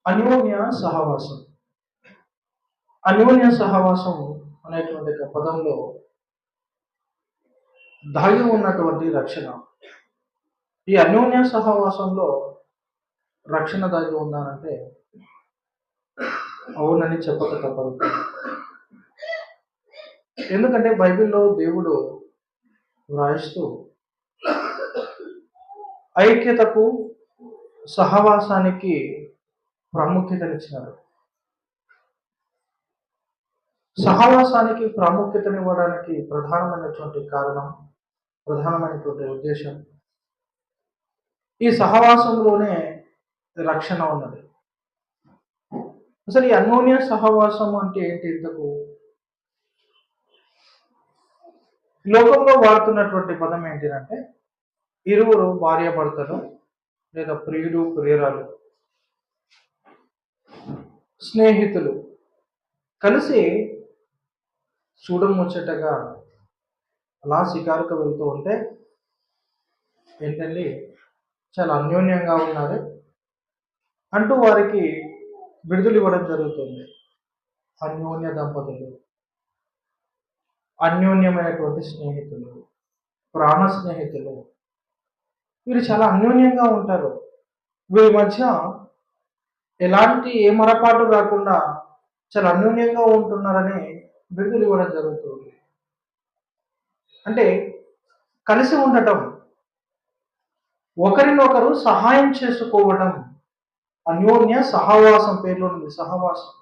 అన్యోన్య సహవాసం. అన్యోన్య సహవాసం అనేటువంటి ఒక పదంలో దాగి ఉన్నటువంటి రక్షణ. ఈ అన్యోన్య సహవాసంలో రక్షణ దాగి ఉందానంటే అవునని చెప్పక తప్పదు. ఎందుకంటే బైబిల్లో దేవుడు వ్రాయిస్తూ ఐక్యతకు, సహవాసానికి ప్రాముఖ్యతనిచ్చినాడు. సహవాసానికి ప్రాముఖ్యతనివ్వడానికి ప్రధానమైనటువంటి కారణం, ప్రధానమైనటువంటి ఉద్దేశం, ఈ సహవాసంలోనే రక్షణ ఉన్నది. అసలు ఈ అన్యోన్య సహవాసం అంటే ఏంటి? ఇంతకు లోకంలో వాడుతున్నటువంటి పదం ఏంటిదంటే ఇరువురు భార్యాభర్తలు లేదా ప్రియుడు ప్రియురాలు, స్నేహితులు కలిసి చూడముచ్చటగా అలా షికారుకు వెళ్తూ ఉంటే ఏంటండి చాలా అన్యోన్యంగా ఉన్నారు అంటూ వారికి విడుదల ఇవ్వడం జరుగుతుంది. అన్యోన్య దంపతులు, అన్యోన్యమైనటువంటి స్నేహితులు, ప్రాణ స్నేహితులు, వీరు చాలా అన్యోన్యంగా ఉంటారు. వీరి మధ్య ఎలాంటి ఏ మరపాటు రాకుండా చాలా అన్యోన్యంగా ఉంటున్నారని విడుదల ఇవ్వడం జరుగుతుంది. అంటే కలిసి ఉండటం, ఒకరినొకరు సహాయం చేసుకోవడం, అన్యోన్య సహవాసం పేరులో ఉంది. సహవాసం,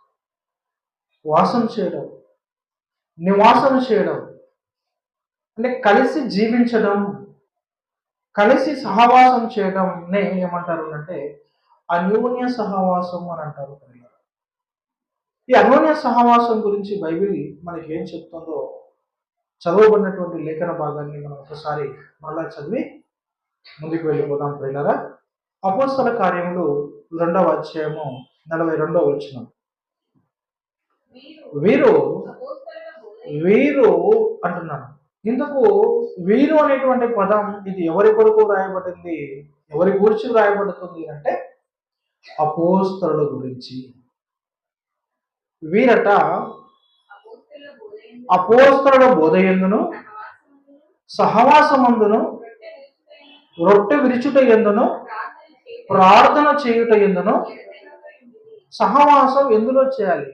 వాసం చేయడం, నివాసం చేయడం అంటే కలిసి జీవించడం, కలిసి సహవాసం చేయడంనే ఏమంటారు అంటే అన్యోన్య సహవాసం అని అంటారు. ఈ అన్యోన్య సహవాసం గురించి బైబిల్ మనకి ఏం చెప్తుందో చదవబడినటువంటి లేఖన భాగాన్ని మనం ఒకసారి మళ్ళా చదివి ముందుకు వెళ్ళిపోదాం ప్రియులారా. అపోస్తల కార్యములు 2వ అధ్యాయము 42వ వచనం. వీరు వీరు అంటున్నాను. ఇందుకు వీరు అనేటువంటి పదం ఇది ఎవరి కొరకు రాయబడింది, ఎవరి గురించి రాయబడుతుంది అంటే అపోస్తలుల గురించి. వీరట అపోస్తలుల బోధయందును, సహవాసమందును, రొట్టె విరుచుట యందును, ప్రార్థన చేయుట యందును. సహవాసం ఎందులో చేయాలి?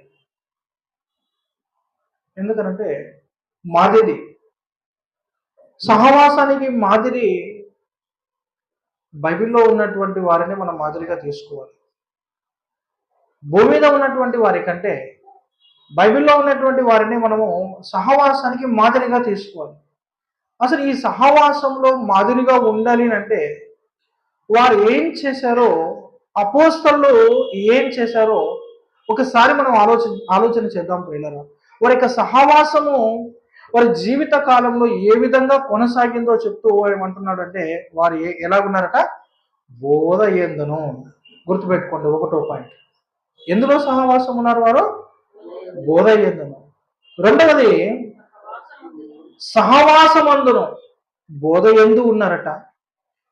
ఎందుకనంటే మాదిరి, సహవాసానికి మాదిరి బైబిల్లో ఉన్నటువంటి వారిని మనం మాదిరిగా తీసుకోవాలి. భూమి మీద ఉన్నటువంటి వారి కంటే బైబిల్లో ఉన్నటువంటి వారిని మనము సహవాసానికి మాదిరిగా తీసుకోవాలి. అసలు ఈ సహవాసంలో మాదిరిగా ఉండాలి అంటే వారు ఏం చేశారో, అపోస్తలులు ఏం చేశారో ఒకసారి మనం ఆలోచన చేద్దాం ప్రియులారా. వారి యొక్క సహవాసము వారి జీవిత కాలంలో ఏ విధంగా కొనసాగిందో చెప్తూ ఏమంటున్నాడంటే వారు ఎలా ఉన్నారట? బోధ యందును. గుర్తుపెట్టుకోండి, 1వ పాయింట్. ఎందులో సహవాసం ఉన్నారు వారు? బోధ యందును. రెండవది సహవాసమందును, బోధ యందు ఉన్నారట.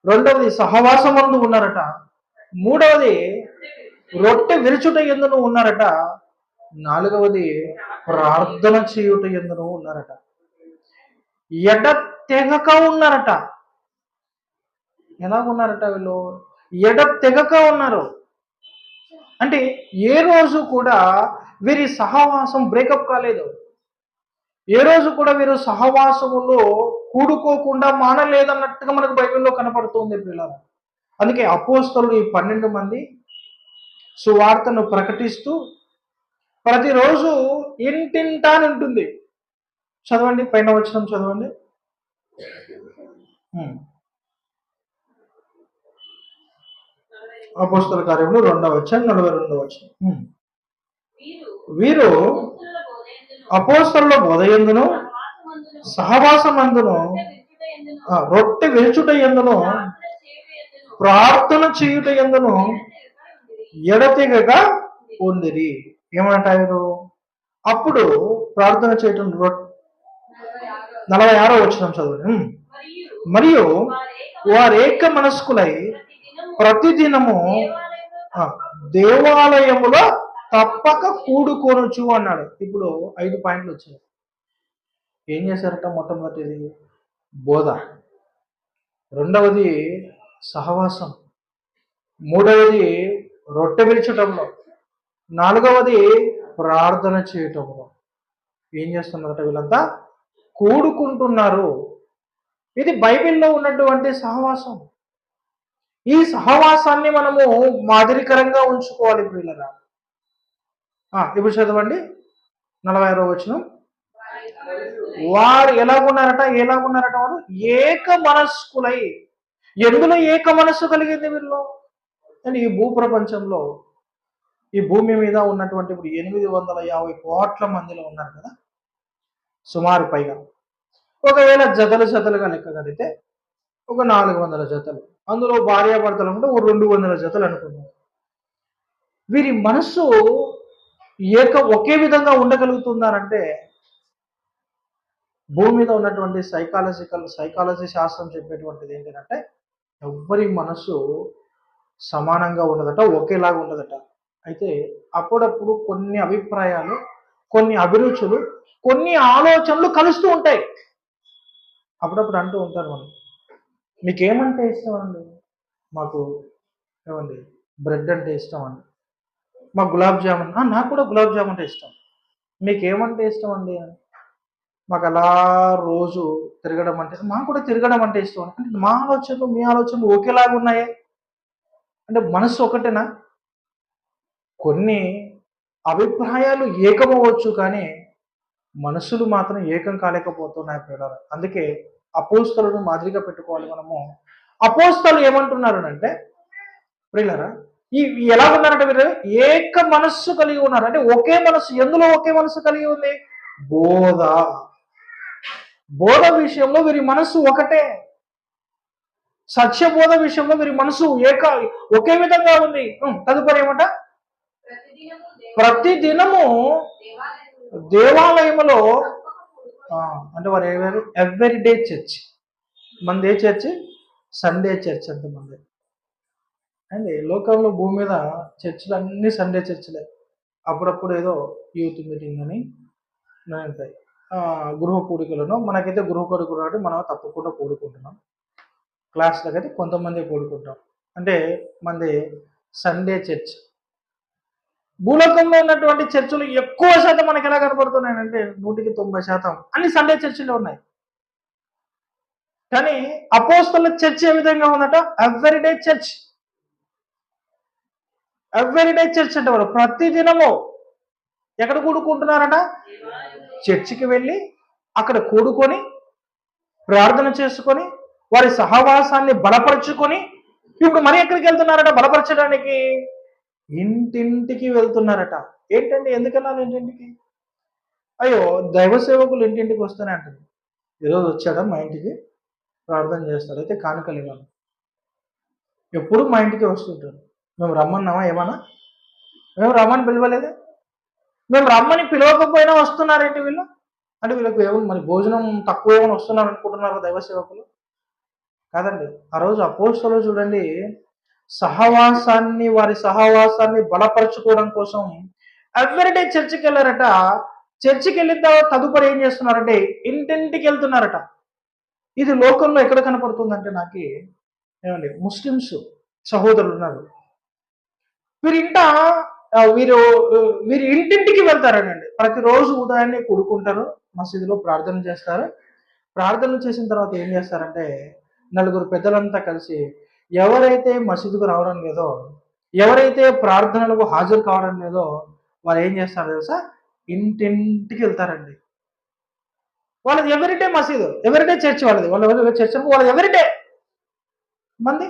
రెండవది సహవాసమందు ఉన్నారట. మూడవది రొట్టె విరుచుట యందును ఉన్నారట. నాలుగవది ప్రార్థన చేయుట యందును ఉన్నారట. ఎడతెగక ఉన్నారట. ఎలా ఉన్నారట వీళ్ళు? ఎడతెగక ఉన్నారు. అంటే ఏ రోజు కూడా వీరి సహవాసం బ్రేకప్ కాలేదు. ఏ రోజు కూడా వీరు సహవాసములో కూడుకోకుండా మానలేదన్నట్టుగా మనకు బైబిల్లో కనపడుతుంది పిల్లలు. అందుకే అపోస్తలులు ఈ 12 మంది సువార్తను ప్రకటిస్తూ ప్రతిరోజు ఇంటింటా ఉంటుంది. చదవండి, పైన వచనం చదవండి. అపోస్తల కార్యములు 2వ అధ్యాయం 42వ వచనం. వీరు అపోస్తలుల బోధ యందును, సహవాసమందును, రొట్టె విరుచుట యందును, ప్రార్థన చేయుట యందును ఎడతెగగా ఉండిరి. ఏమంటారు? అప్పుడు ప్రార్థన చేయటం 46వ వచనం చదవండి. మరియు వారు ఏక మనస్కులై ప్రతిదినము దేవాలయములో తప్పక కూడుకొనొచ్చు అన్నాడు. ఇప్పుడు 5 పాయింట్లు వచ్చాయి. ఏం చేశారట? మొట్టమొదటిది బోధ, రెండవది సహవాసం, మూడవది రొట్టె విరుచటంలో, నాలుగవది ప్రార్థన చేయటంలో. ఏం చేస్తున్నారట? వీళ్ళంతా కూడుకుంటున్నారు. ఇది బైబిల్లో ఉన్నటువంటి సహవాసం. ఈ సహవాసాన్ని మనము మాదిరికరంగా ఉంచుకోవాలి పిల్లరా. ఇప్పుడు చదవండి 46వ వచనం. వారు ఎలాగున్నారట వారు ఏక మనస్కులై. ఎందులో ఏక మనస్సు కలిగింది వీళ్ళు? అని ఈ భూప్రపంచంలో, ఈ భూమి మీద ఉన్నటువంటి ఇప్పుడు 850 కోట్ల మందిలో ఉన్నారు కదా, సుమారు పైగా. ఒకవేళ జతలుగా లెక్క కడితే ఒక 400 జతలు, అందులో భార్యాభర్తలు ఉంటే ఒక 200 జతలు అనుకున్నాం. వీరి మనస్సు ఒకే విధంగా ఉండగలుగుతున్నారంటే భూమి మీద ఉన్నటువంటి సైకాలజీ శాస్త్రం చెప్పేటువంటిది ఏంటంటే ఎవ్వరి మనస్సు సమానంగా ఉండదట, ఒకేలాగా ఉండదట. అయితే అప్పుడప్పుడు కొన్ని అభిప్రాయాలు, కొన్ని అభిరుచులు, కొన్ని ఆలోచనలు కలుస్తూ ఉంటాయి. అప్పుడప్పుడు అంటూ ఉంటారు, మనం మీకేమంటే ఇష్టం అండి? మాకు ఏమండి బ్రెడ్ అంటే ఇష్టం అండి, మాకు గులాబ్ జామున్, నాకు కూడా గులాబ్ జామున్ అంటే ఇష్టం. మీకేమంటే ఇష్టం అండి? మాకు అలా రోజు తిరగడం అంటే, మాకు కూడా తిరగడం అంటే ఇష్టం. అంటే మా ఆలోచనలు మీ ఆలోచనలు ఒకేలాగా ఉన్నాయే అంటే మనస్సు ఒకటేనా? కొన్ని అభిప్రాయాలు ఏకమవచ్చు, కానీ మనసులు మాత్రం ఏకం కాలేకపోతున్నాయి పిల్లలు. అందుకే అపోస్తలును మాదిరిగా పెట్టుకోవాలి మనము. అపోస్తలు ఏమంటున్నారు అంటే ప్రియులారా, ఈ ఎలా ఉన్నారంటే మీరు ఏక మనస్సు కలిగి ఉన్నారు. అంటే ఒకే మనస్సు. ఎందులో ఒకే మనస్సు కలిగి ఉంది? బోధ విషయంలో వీరి మనస్సు ఒకటే. సత్యబోధ విషయంలో వీరి మనసు ఒకే విధంగా ఉంది. తదుపరి ఏమంట? ప్రతిదినము దేవాలయములో, అంటే వారు ఎవ్రీడే చర్చ్. మనది ఏ చర్చ్? సండే చర్చ్ అంత మంది. అండ్ లోకంలో భూమి మీద చర్చిలు అన్ని సండే చర్చిలే. అప్పుడప్పుడు ఏదో యూత్ మీటింగ్ అని ఉంటాయి, గృహ కూడికలను. మనకైతే గృహ కూడికలు కాబట్టి మనం తప్పకుండా కూడుకుంటున్నాం. క్లాస్లకు అయితే కొంతమంది కూడుకుంటాం. అంటే మనది సండే చర్చ్. భూలోకంలో ఉన్నటువంటి చర్చిలు ఎక్కువ శాతం మనకి ఎలా కనపడుతున్నాయంటే 100% అన్ని సండే చర్చిలో ఉన్నాయి. కానీ అపోస్తలుల చర్చ్ ఏ విధంగా ఉందట? Everyday church. ఎవ్రీడే చర్చ్ అంటే వారు ప్రతిదినము ఎక్కడ కూడుకుంటున్నారట? చర్చికి వెళ్ళి అక్కడ కూడుకొని ప్రార్థన చేసుకొని వారి సహవాసాన్ని బలపరుచుకొని, ఇప్పుడు మరి ఎక్కడికి వెళ్తున్నారట బలపరచడానికి? ఇంటింటికి వెళ్తున్నారట. ఏంటండి, ఎందుకన్నా ఇంటింటికి? అయ్యో, దైవ సేవకులు ఇంటింటికి వస్తూనే అంటారు. ఈరోజు వచ్చాడా మా ఇంటికి, ప్రార్థన చేస్తాడు, అయితే కానుకలు ఇవ్వాలి. ఎప్పుడు మా ఇంటికి వస్తుంటారు. మేము రమ్మన్నామా? ఏమన్నా మేము రమ్మని పిలవలేదే. మేము రమ్మని పిలవకపోయినా వస్తున్నారేంటి వీళ్ళు? అంటే వీళ్ళకి ఏమన్నా మరి భోజనం తక్కువ ఏమైనా వస్తున్నారు అనుకుంటున్నారు దైవ సేవకులు? కాదండి. ఆ రోజు అపోస్తలులు చూడండి, వారి సహవాసాన్ని బలపరచుకోవడం కోసం ఎవ్రీడే చర్చికి వెళ్ళారట. చర్చికి వెళ్ళిన తర్వాత తదుపరి ఏం చేస్తున్నారంటే ఇంటింటికి వెళ్తున్నారట. ఇది లోకంలో ఎక్కడ కనపడుతుందంటే నాకు ఏమండి, ముస్లిమ్స్ సహోదరులు ఉన్నారు. వీరు ఇంటింటికి వెళ్తారనండి. ప్రతిరోజు ఉదయాన్నే కూడుకుంటారు, మసీదులో ప్రార్థన చేస్తారు. ప్రార్థన చేసిన తర్వాత ఏం చేస్తారంటే నలుగురు పెద్దలంతా కలిసి ఎవరైతే మసీదుకు రావడం లేదో, ఎవరైతే ప్రార్థనలకు హాజరు కావడం లేదో వారు ఏం చేస్తారు తెలుసా? ఇంటింటికి వెళ్తారండి. వాళ్ళది ఎవరిడే మసీదు, ఎవరిడే చర్చ్, వాళ్ళ చర్చ్ వాళ్ళది ఎవరిడే మంది.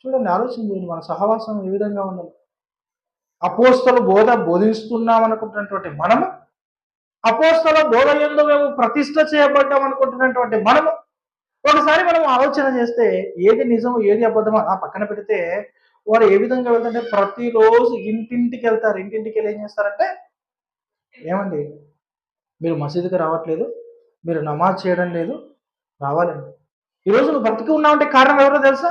చూడండి, ఆలోచన చేయండి, మన సహవాసం ఏ విధంగా ఉండాలి. అపోస్తల బోధిస్తున్నాం అనుకుంటున్నటువంటి మనము, అపోస్తల బోధ యందు మేము ప్రతిష్ట చేయబడ్డాం అనుకుంటున్నటువంటి మనము, ఒకసారి మనం ఆలోచన చేస్తే ఏది నిజం ఏది అబద్ధం ఆ పక్కన పెడితే వారు ఏ విధంగా వెళ్తారంటే ప్రతిరోజు ఇంటింటికి వెళ్తారు. ఇంటింటికి వెళ్ళి ఏం చేస్తారంటే, ఏమండి మీరు మసీదుకి రావట్లేదు, మీరు నమాజ్ చేయడం లేదు, రావాలండి. ఈరోజు నువ్వు బ్రతికి ఉన్నావంటే కారణం ఎవరో తెలుసా?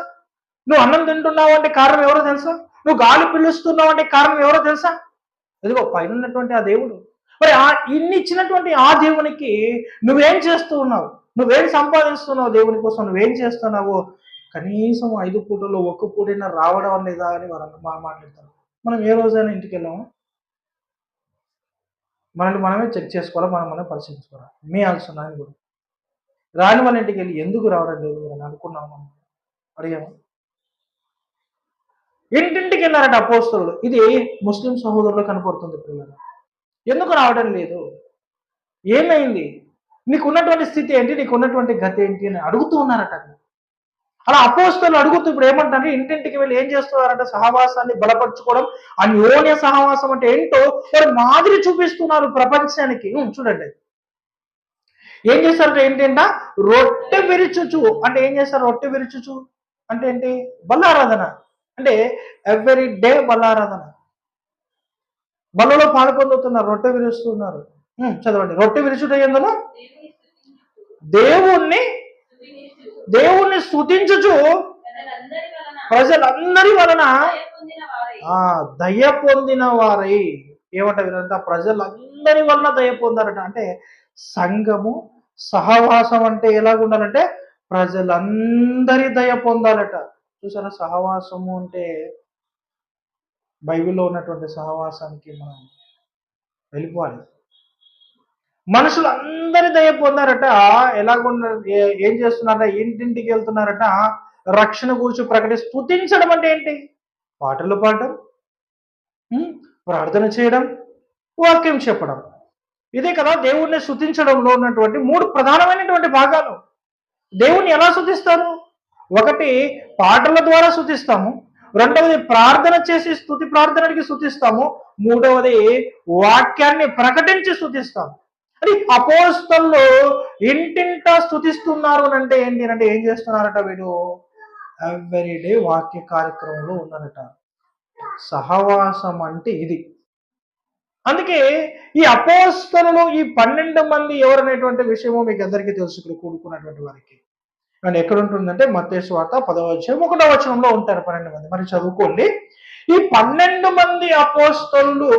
నువ్వు అన్నం తింటున్నావు అంటే కారణం ఎవరో తెలుసా? నువ్వు గాలి పిలుస్తున్నావు అంటే కారణం ఎవరో తెలుసా? ఇదిగో పైన ఉన్నటువంటి ఆ దేవుడు. మరి ఇన్ని ఇచ్చినటువంటి ఆ దేవునికి నువ్వేం చేస్తూ ఉన్నావు? నువ్వేం సంపాదిస్తున్నావు దేవుని కోసం? నువ్వేం చేస్తున్నావు? కనీసం 5 పూటల్లో ఒక్క పూటైనా రావడం లేదా అని వారు మాట్లాడతారు. మనం ఏ రోజైనా ఇంటికి వెళ్ళాము? మనల్ని మనమే చెక్ చేసుకోవాలా, మనమే పరిశీలించుకోవాలి. మీ ఆలోచన కూడా రాని వాళ్ళ ఇంటికి వెళ్ళి ఎందుకు రావడం లేదు అని అనుకున్నాము, మనం అడిగాము. ఇంటింటికి వెళ్ళారట అపోస్తలుడు. ఇది ముస్లిం సహోదరులు కనపడుతుంది పిల్లలు. ఎందుకు రావడం లేదు? ఏమైంది? నీకున్నటువంటి స్థితి ఏంటి? నీకున్నటువంటి గతి ఏంటి అని అడుగుతూ ఉన్నారట. అలా అపోస్తలు అడుగుతూ ఇప్పుడు ఏమంటారు? ఇంటింటికి వెళ్ళి ఏం చేస్తున్నారంటే సహవాసాన్ని బలపరచుకోవడం. అన్యోన్య సహవాసం అంటే ఏంటో వారు మాదిరి చూపిస్తున్నారు ప్రపంచానికి. చూడండి, ఏం చేస్తారంటే ఏంటంట? రొట్టె విరుచుచు అంటే ఏం చేస్తారు? రొట్టె విరుచుచు అంటే ఏంటి? బల్లారాధన. అంటే ఎవ్రీ డే బల్లారాధన. బల్లలో పాలు పొందుతున్నారు, రొట్టె విరుస్తున్నారు. చదవండి. రొట్టె విరుచుట ఎందును దేవుణ్ణి స్తుతించుచు ప్రజలందరి వలన దయ పొందిన వారై. ఏమంట వీరంతా? ప్రజలందరి వలన దయ పొందారట. అంటే సంఘము సహవాసం అంటే ఎలాగుండాలంటే ప్రజలందరి దయ పొందాలట. చూసారా? సహవాసము అంటే బైబిల్లో ఉన్నటువంటి సహవాసానికి మనం వెళ్ళిపోవాలి. మనుషులు అందరి దయ పొందారట. ఎలాగున్న ఏం చేస్తున్నారట? ఇంటింటికి వెళ్తున్నారట. రక్షణ గురించి ప్రకటిస్తూ స్తుతించడం అంటే ఏంటి? పాటలు పాడడం, ప్రార్థన చేయడం, వాక్యం చెప్పడం. ఇదే కదా దేవుణ్ణి స్తుతించడంలో ఉన్నటువంటి 3 ప్రధానమైనటువంటి భాగాలు. దేవుణ్ణి ఎలా స్తుతిస్తారు? ఒకటి పాటల ద్వారా స్తుతిస్తాము, రెండవది ప్రార్థన చేసి స్తుతి ప్రార్థనకి స్తుతిస్తాము, మూడవది వాక్యాన్ని ప్రకటించి స్తుతిస్తాము. అది అపోస్తలు ఇంటింటా స్తుతిస్తున్నారు అంటే ఏంటి అంటే ఏం చేస్తున్నారట? వీడు ఎవ్రీడే వాక్య కార్యక్రమంలో ఉన్నారట. సహవాసం అంటే ఇది. అందుకే ఈ అపోస్తలు ఈ 12 మంది ఎవరనేటువంటి విషయము మీకు అందరికీ తెలుసు, ఇక్కడ కూడుకున్నటువంటి వారికి. అండ్ ఎక్కడ ఉంటుందంటే మత్తయి సువార్త 10వ అధ్యాయం 1వ వచనంలో ఉంటారు 12 మంది. మరి చదువుకోండి. ఈ 12 మంది అపోస్తలు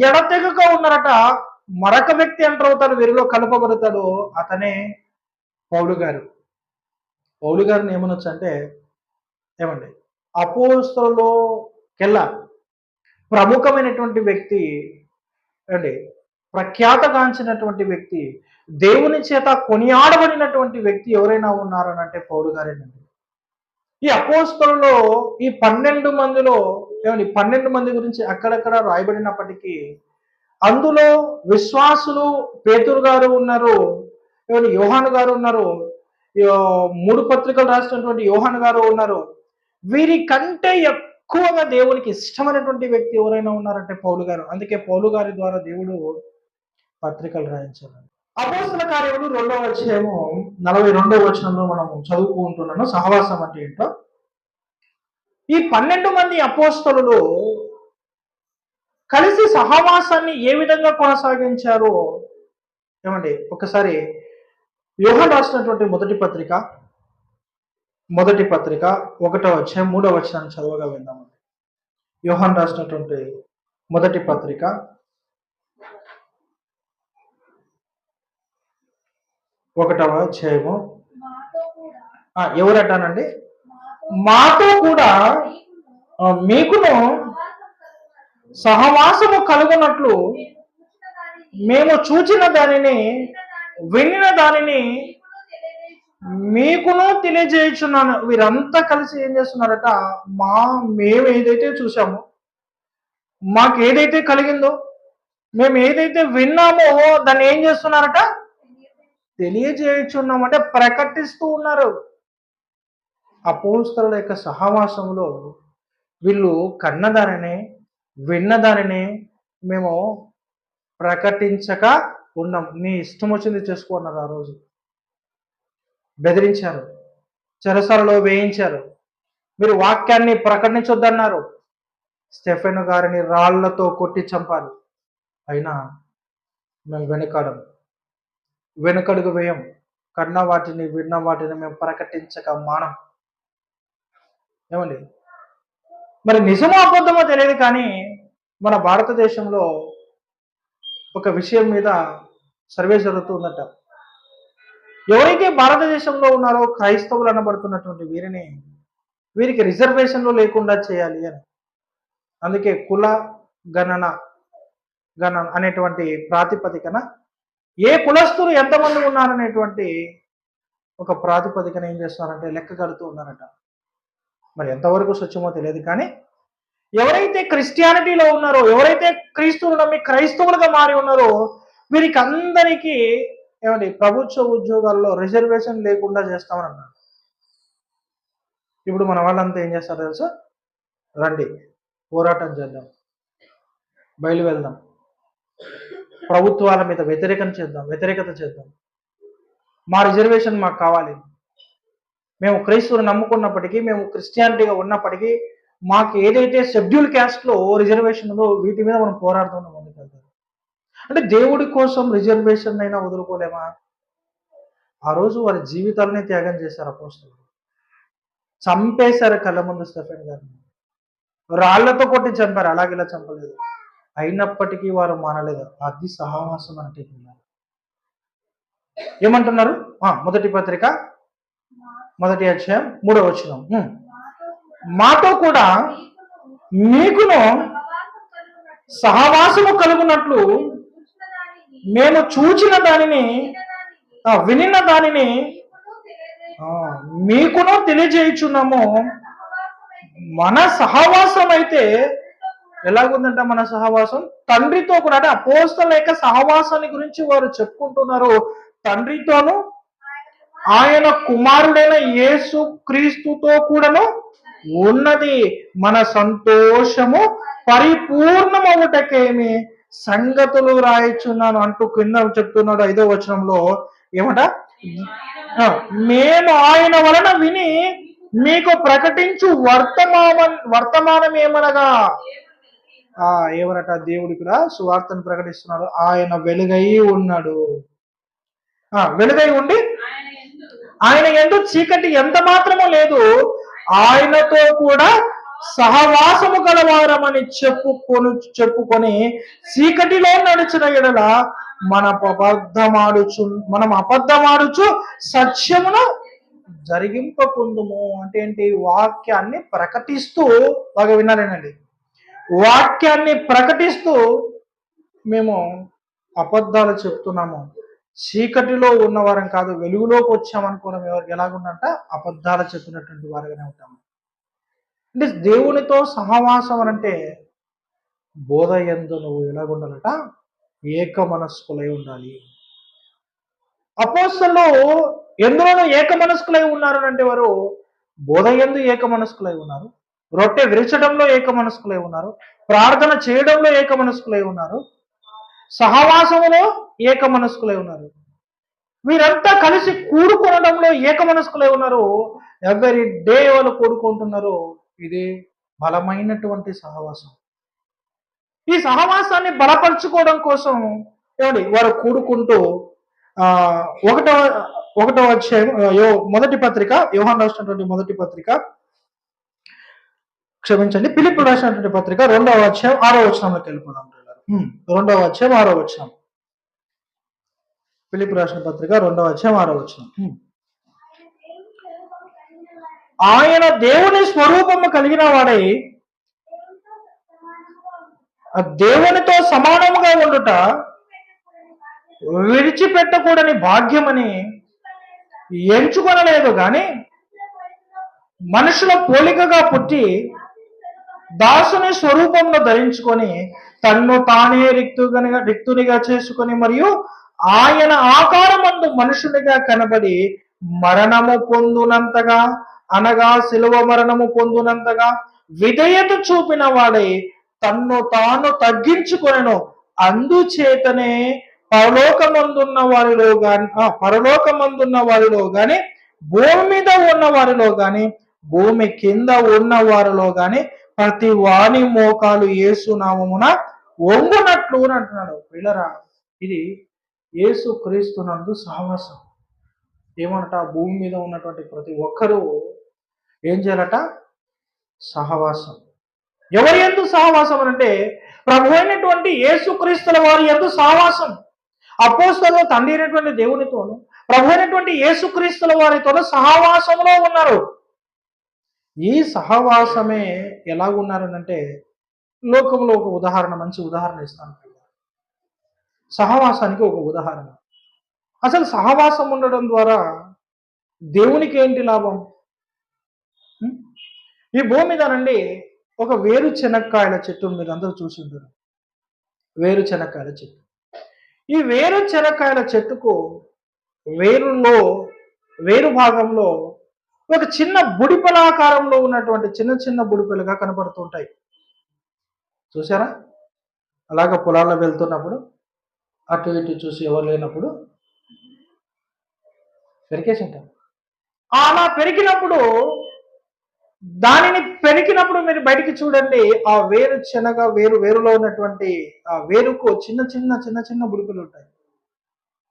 ఎడతెగక ఉన్నారట. మరొక వ్యక్తి ఎంటర్ అవుతాడు, వీరిలో కలపబడతాడు. అతనే పౌలు గారు. పౌలు గారిని ఏమనొచ్చు అంటే ఏమండి, అపోస్తలుకెల్లా ప్రముఖమైనటువంటి వ్యక్తి అండి, ప్రఖ్యాతగాంచినటువంటి వ్యక్తి, దేవుని చేత కొనియాడబడినటువంటి వ్యక్తి ఎవరైనా ఉన్నారని అంటే పౌలు గారేనండి. ఈ అపోస్తలులో ఈ 12 మందిలో ఏమండి 12 మంది గురించి అక్కడక్కడ రాయబడినప్పటికీ అందులో విశ్వాసులు పేతురు గారు ఉన్నారు, ఏమండి యోహాను గారు ఉన్నారు, 3 పత్రికలు రాసినటువంటి యోహాను గారు ఉన్నారు. వీరికంటే ఎక్కువగా దేవునికి ఇష్టమైనటువంటి వ్యక్తి ఎవరైనా ఉన్నారంటే పౌలు గారు. అందుకే పౌలు గారి ద్వారా దేవుడు పత్రికలు రాయించారు. అపోస్తల కార్యములు 2వ అధ్యాయము 42వ వచనంలో మనం చదువుకుంటున్నాను సహవాసం అంటే ఏంటో. ఈ 12 మంది అపోస్తలు కలిసి సహవాసాన్ని ఏ విధంగా కొనసాగించారో ఏమండి ఒకసారి యోహాను రాసినటువంటి మొదటి పత్రిక 1వ అధ్యాయం 3వ వచనాన్ని చదవగా విందామండి. యోహాను రాసినటువంటి మొదటి పత్రిక 1వ అధ్యాయము ఎవరటానండి? మాతో కూడా మీకును సహవాసము కలుగునట్లు మేము చూచిన దానిని వినిన దానిని మీకును తెలియజేయుచున్నాను. వీరంతా కలిసి ఏం చేస్తున్నారట? మేము ఏదైతే చూసామో, మాకు ఏదైతే కలిగిందో, మేము ఏదైతే విన్నామో దాన్ని ఏం చేస్తున్నారట? తెలియజేయుచున్నామంటే ప్రకటిస్తూ ఉన్నారు. అపోస్తలుల యొక్క సహవాసంలో వీళ్ళు కన్నదానిని విన్నదానిని మేము ప్రకటించక ఉన్నాం. నీ ఇష్టం వచ్చింది చేసుకున్నారు. ఆ రోజు బెదిరించారు, చెరసాలలో వేయించారు, మీరు వాక్యాన్ని ప్రకటించొద్దన్నారు, స్టెఫెను గారిని రాళ్లతో కొట్టి చంపారు. అయినా మేము వెనుకడుగు వేయం. కన్న వాటిని విన్న వాటిని మేము ప్రకటించక మానం. ఏమండి? మరి నిజమో అబద్ధమో తెలియదు కానీ మన భారతదేశంలో ఒక విషయం మీద సర్వే జరుగుతుందట. ఎవరైతే భారతదేశంలో ఉన్నారో క్రైస్తవులు అనబడుతున్నటువంటి వీరికి రిజర్వేషన్లు లేకుండా చేయాలి అని. అందుకే కుల గణన అనేటువంటి ప్రాతిపదికన ఏ కులస్తులు ఎంతమంది ఉన్నారనేటువంటి ఒక ప్రాతిపదికన ఏం చేస్తున్నారంటే లెక్క కడుతూ ఉన్నారట. మరి ఎంతవరకు సత్యమో తెలియదు కానీ ఎవరైతే క్రిస్టియానిటీలో ఉన్నారో, ఎవరైతే క్రీస్తువులు నమ్మి క్రైస్తవులుగా మారి ఉన్నారో వీరికి అందరికీ ఏమండి ప్రభుత్వ ఉద్యోగాల్లో రిజర్వేషన్ లేకుండా చేస్తామని అన్నారు. ఇప్పుడు మన వాళ్ళంతా ఏం చేస్తారు తెలుసా? రండి పోరాటం చేద్దాం, బయలు వెళ్దాం, ప్రభుత్వాల మీద వ్యతిరేకత చేద్దాం, మా రిజర్వేషన్ మాకు కావాలి, మేము క్రైస్తవులు నమ్ముకున్నప్పటికీ, మేము క్రిస్టియానిటీగా ఉన్నప్పటికీ మాకు ఏదైతే షెడ్యూల్ క్యాస్ట్లో రిజర్వేషన్ ఉందో వీటి మీద మనం పోరాడుతున్నాం ముందుకెళ్తాం. అంటే దేవుడి కోసం రిజర్వేషన్ అయినా వదులుకోలేమా? ఆ రోజు వారి జీవితాలనే త్యాగం చేశారు అపోస్తలులు. చంపేశారు కళ్ళ ముందు స్టెఫెన్ గారిని, రాళ్లతో కొట్టి చంపారు, అలాగేలా చంపలేదు. అయినప్పటికీ వారు మానలేదు. అది సహవాసం అంటే ఏమంటున్నారు? మొదటి పత్రిక 1వ అధ్యాయం 3వ వచనం, మాతో కూడా మీకును సహవాసము కలుగునట్లు మేము చూచిన దానిని వినిన దానిని మీకును తెలియజేయుచున్నాము. మన సహవాసం అయితే ఎలాగుందంట? మన సహవాసం తండ్రితో కూడా, అంటే అపోస్తలుల యొక్క సహవాసాన్ని గురించి వారు చెప్పుకుంటున్నారు. తండ్రితోను ఆయన కుమారుడైన యేసు క్రీస్తుతో కూడాను ఉన్నది. మన సంతోషము పరిపూర్ణమవుటకేమి సంగతులు రాయిచున్నాను అంటూ కింద చెప్తున్నాడు 5వ వచనంలో. ఏమంట? మేము ఆయన వలన విని మీకు ప్రకటించు వర్తమానం ఏమనగా, ఏమనట? దేవుడి కూడా సువార్తను ప్రకటిస్తున్నాడు. ఆయన వెలుగై ఉన్నాడు. వెలుగై ఉండి ఆయన యందు చీకటి ఎంత మాత్రమూ లేదు, ఆయనతో కూడా సహవాసము గలవారమని చెప్పుకొని చీకటిలో నడిచిన ఎడల మనం అబద్ధమాడుచు సత్యమును జరిగింపకుందుము. అంటే ఏంటి? వాక్యాన్ని ప్రకటిస్తూ, బాగా విన్నారేనండి, వాక్యాన్ని ప్రకటిస్తూ మేము అబద్ధాలు చెప్తున్నాము. చీకటిలో ఉన్నవారం కాదు, వెలుగులోకి వచ్చామనుకోవడం ఎలాగుందంట? అబద్ధాలు చెప్పినటువంటి వారుగానే ఉంటాము. అంటే దేవునితో సహవాసం అంటే బోధ యందు నువ్వు ఎలాగుండాలట? ఏక మనస్కులై ఉండాలి. అపోస్తలులు ఎందులోనూ ఏక మనస్కులై ఉన్నారు అంటే వారు బోధ యందు ఏక మనస్కులై ఉన్నారు, రొట్టె విరచడంలో ఏక మనస్కులై ఉన్నారు, ప్రార్థన చేయడంలో ఏక మనస్కులై ఉన్నారు, సహవాసములో ఏక మనస్కులై ఉన్నారు. వీరంతా కలిసి కూడుకొనడంలో ఏక మనస్కులై ఉన్నారు. ఎవరి డే వాళ్ళు కూడుకుంటున్నారు. ఇది బలమైనటువంటి సహవాసం. ఈ సహవాసాన్ని బలపరుచుకోవడం కోసం ఏమండి వారు కూడుకుంటూ 1వ అధ్యాయం మొదటి పత్రిక, యోహాను రాసినటువంటి మొదటి పత్రిక, క్షమించండి, ఫిలిప్పీయులకు రాసినటువంటి పత్రిక 2వ అధ్యాయం 6వ వచనంలోకి వెళ్ళిపోదాం. 2వ అధ్యాయం 6వ వచనం, ఫిలిప్పీయులకు రాసిన పత్రిక 2వ అధ్యాయం 6వ వచనం. ఆయన దేవుని స్వరూపము కలిగిన వాడై దేవునితో సమానముగా ఉండుట విడిచిపెట్టకూడని భాగ్యమని ఎంచుకొనలేదు గాని మనుషుల పోలికగా పుట్టి దాసుని స్వరూపంలో ధరించుకొని తన్ను తానే రిక్తునిగా చేసుకొని మరియు ఆయన ఆకారమందు మనుషునిగా కనబడి మరణము పొందునంతగా, అనగా శిలువ మరణము పొందునంతగా విధేయత చూపిన వాడై తన్ను తాను తగ్గించుకొనెను. అందుచేతనే పరలోకమందున్న వారిలో గాని భూమి మీద ఉన్న వారిలో గాని భూమి కింద ఉన్న వారిలో గాని ప్రతి వాని మోకాలు యేసు నామమున వంగునట్లు అంటున్నాడు. పిల్లరా, ఇది యేసు క్రీస్తునందు సహవాసం. ఏమనట? భూమి మీద ఉన్నటువంటి ప్రతి ఒక్కరూ ఏం చేయాలట? సహవాసం. ఎవరి యందు సహవాసం అంటే ప్రభు అయినటువంటి యేసుక్రీస్తుల వారి యందు సహవాసం. అపోస్తలులు తండ్రి అయినటువంటి దేవునితోను ప్రభు అయినటువంటి యేసుక్రీస్తుల వారితోను సహవాసంలో ఉన్నారు. ఈ సహవాసమే ఎలా ఉన్నారనంటే లోకంలో ఒక ఉదాహరణ, మంచి ఉదాహరణ ఇస్తాను. సహవాసానికి ఒక ఉదాహరణ. అసలు సహవాసం ఉండడం ద్వారా దేవునికి ఏంటి లాభం? ఈ భూమి మీదనండి ఒక వేరు చెనక్కాయల చెట్టు మీరు అందరూ చూసి ఉంటారు. వేరు చెనక్కాయల చెట్టు. ఈ వేరు చెనక్కాయల చెట్టుకు వేరు భాగంలో ఒక చిన్న బుడిపెలాకారంలో ఉన్నటువంటి చిన్న చిన్న బుడిపెలుగా కనపడుతుంటాయి. చూసారా? అలాగ పొలాల్లో వెళ్తున్నప్పుడు అటు ఇటు చూసి ఎవరు లేనప్పుడు పెరికేసి ఉంటారు. అలా పెరిగినప్పుడు మీరు బయటికి చూడండి, ఆ వేరు శనగ వేరులో ఉన్నటువంటి ఆ వేరుకు చిన్న చిన్న చిన్న చిన్న బుడిపెలు ఉంటాయి.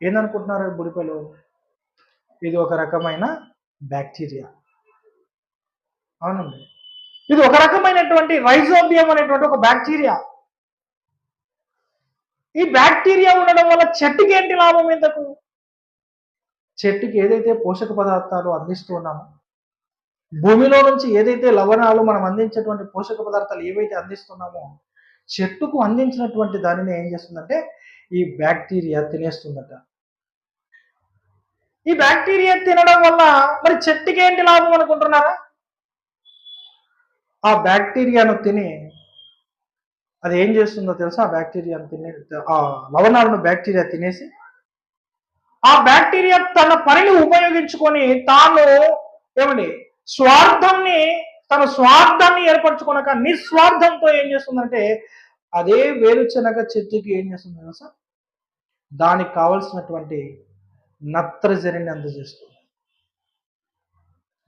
ఏందనుకుంటున్నారు బుడిపెలు? ఇది ఒక రకమైన బ్యాక్టీరియా. అవునండి, ఇది ఒక రకమైనటువంటి రైజోబియం అనేటువంటి ఒక బ్యాక్టీరియా. ఈ బ్యాక్టీరియా ఉండడం వల్ల చెట్టుకి ఏంటి లాభం? ఇంతకు చెట్టుకి ఏదైతే పోషక పదార్థాలు అందిస్తున్నామో, భూమిలో నుంచి ఏదైతే లవణాలు మనం అందించేటువంటి పోషక పదార్థాలు ఏవైతే అందిస్తున్నామో, చెట్టుకు అందించినటువంటి దానిని ఏం చేస్తుందంటే ఈ బ్యాక్టీరియా తినేస్తుందట. ఈ బ్యాక్టీరియా తినడం వల్ల మరి చెట్టుకి ఏంటి లాభం అనుకుంటున్నారా? ఆ బ్యాక్టీరియాను తిని అది ఏం చేస్తుందో తెలుసా? ఆ బ్యాక్టీరియాను తినే ఆ లవణాలను బ్యాక్టీరియా తినేసి ఆ బ్యాక్టీరియా తన పనిని ఉపయోగించుకొని తన స్వార్థాన్ని ఏర్పరచుకోనక నిస్వార్థంతో ఏం చేస్తుందంటే అదే వేరుశనగ చెట్టుకి ఏం చేస్తుంది తెలుసా? దానికి కావలసినటువంటి నత్రజనిని అందజేస్తుంది,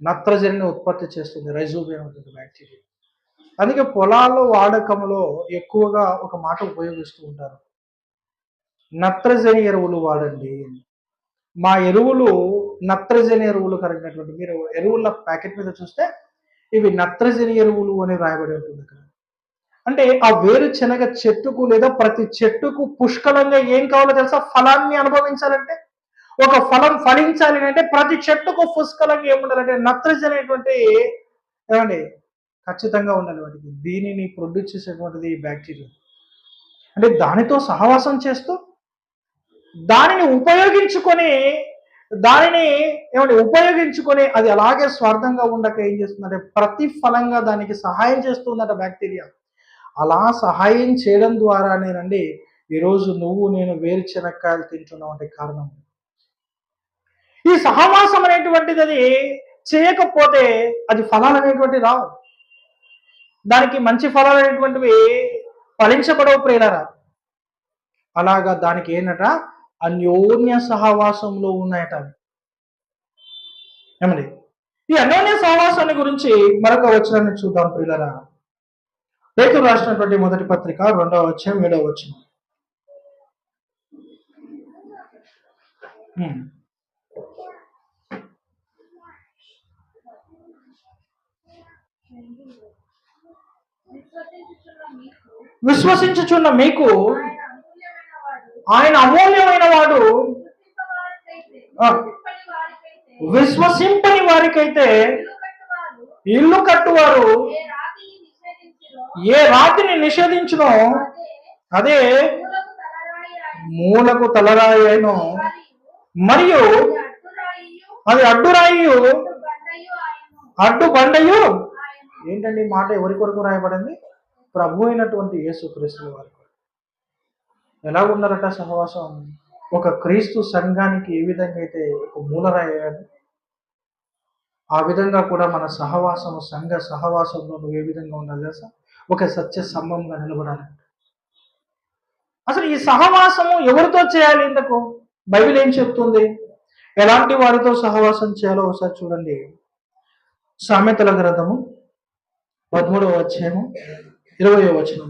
నత్రజనిని ఉత్పత్తి చేస్తుంది. రైజోబియం ఉంటుంది బ్యాక్టీరియా. అందుకే పొలాల్లో వాడకంలో ఎక్కువగా ఒక మాట ఉపయోగిస్తూ ఉంటారు, నత్రజని ఎరువులు వాడండి. మా ఎరువులు నత్రజని ఎరువులు కలిగినటువంటి, మీరు ఎరువుల ప్యాకెట్ మీద చూస్తే ఇవి నత్రజని ఎరువులు అని రాయబడి ఉంటుంది అక్కడ. అంటే ఆ వేరుశనగ చెట్టుకు లేదా ప్రతి చెట్టుకు పుష్కలంగా ఏం కావాలో తెలుసా? ఫలాన్ని అనుభవించాలంటే, ఒక ఫలం ఫలించాలి అంటే ప్రతి చెట్టుకు పుష్కలంగా ఏముండాలంటే నత్రజని అనేటువంటి ఏమండి ఖచ్చితంగా ఉండాలి వాటికి. దీనిని ప్రొడ్యూస్ చేసేటువంటిది బ్యాక్టీరియా. అంటే దానితో సహవాసం చేస్తూ దానిని ఉపయోగించుకొని అది అలాగే స్వార్థంగా ఉండక ఏం చేస్తుందంటే ప్రతిఫలంగా దానికి సహాయం చేస్తుందట బ్యాక్టీరియా. అలా సహాయం చేయడం ద్వారానేనండి ఈరోజు నేను వేరుశనక్కాయలు తింటున్నాం అంటే కారణం. ఈ సహవాసం అనేటువంటిది అది చేయకపోతే అది ఫలాలు అనేటువంటి రావు, దానికి మంచి ఫలాలు అనేటువంటివి ఫలించబడవు ప్రియులారా. అలాగా దానికి ఏంటట? అన్యోన్య సహవాసంలో ఉన్నాయట. ఏమండి, ఈ అన్యోన్య సహవాసాన్ని గురించి మరొక వచనాన్ని చూద్దాం ప్రియులారా. పేతురు రాసినటువంటి మొదటి పత్రిక 2వ అధ్యాయం 7వ వచనం. విశ్వసించుచున్న మీకు ఆయన అమూల్యమైన వాడు, విశ్వసింపని వారికైతే ఇల్లు కట్టువారు ఏ రాతిని నిషేధించునో అదే మూలకు తలరాయి అయినో, మరియు అది అడ్డు బండయు. ఏంటండి ఈ మాట ఎవరి కొరకు రాయబడింది? ప్రభు అయినటువంటి యేసుక్రీస్తు వారి. ఎలా ఉన్నారట సహవాసం? ఒక క్రీస్తు సంఘానికి ఏ విధంగా అయితే ఒక మూలరాయి అయ్యాడు, ఆ విధంగా కూడా మన సంఘ సహవాసంలో నువ్వు ఏ విధంగా ఉండాలి తెలుసా? ఒక సత్య స్తంభంగా నిలబడాలి. అసలు ఈ సహవాసము ఎవరితో చేయాలి? ఇంతకు బైబిల్ ఏం చెప్తుంది? ఎలాంటి వారితో సహవాసం చేయాలో ఒకసారి చూడండి. సామెతల గ్రంథము 13వ అధ్యాయము 20వ వచనం.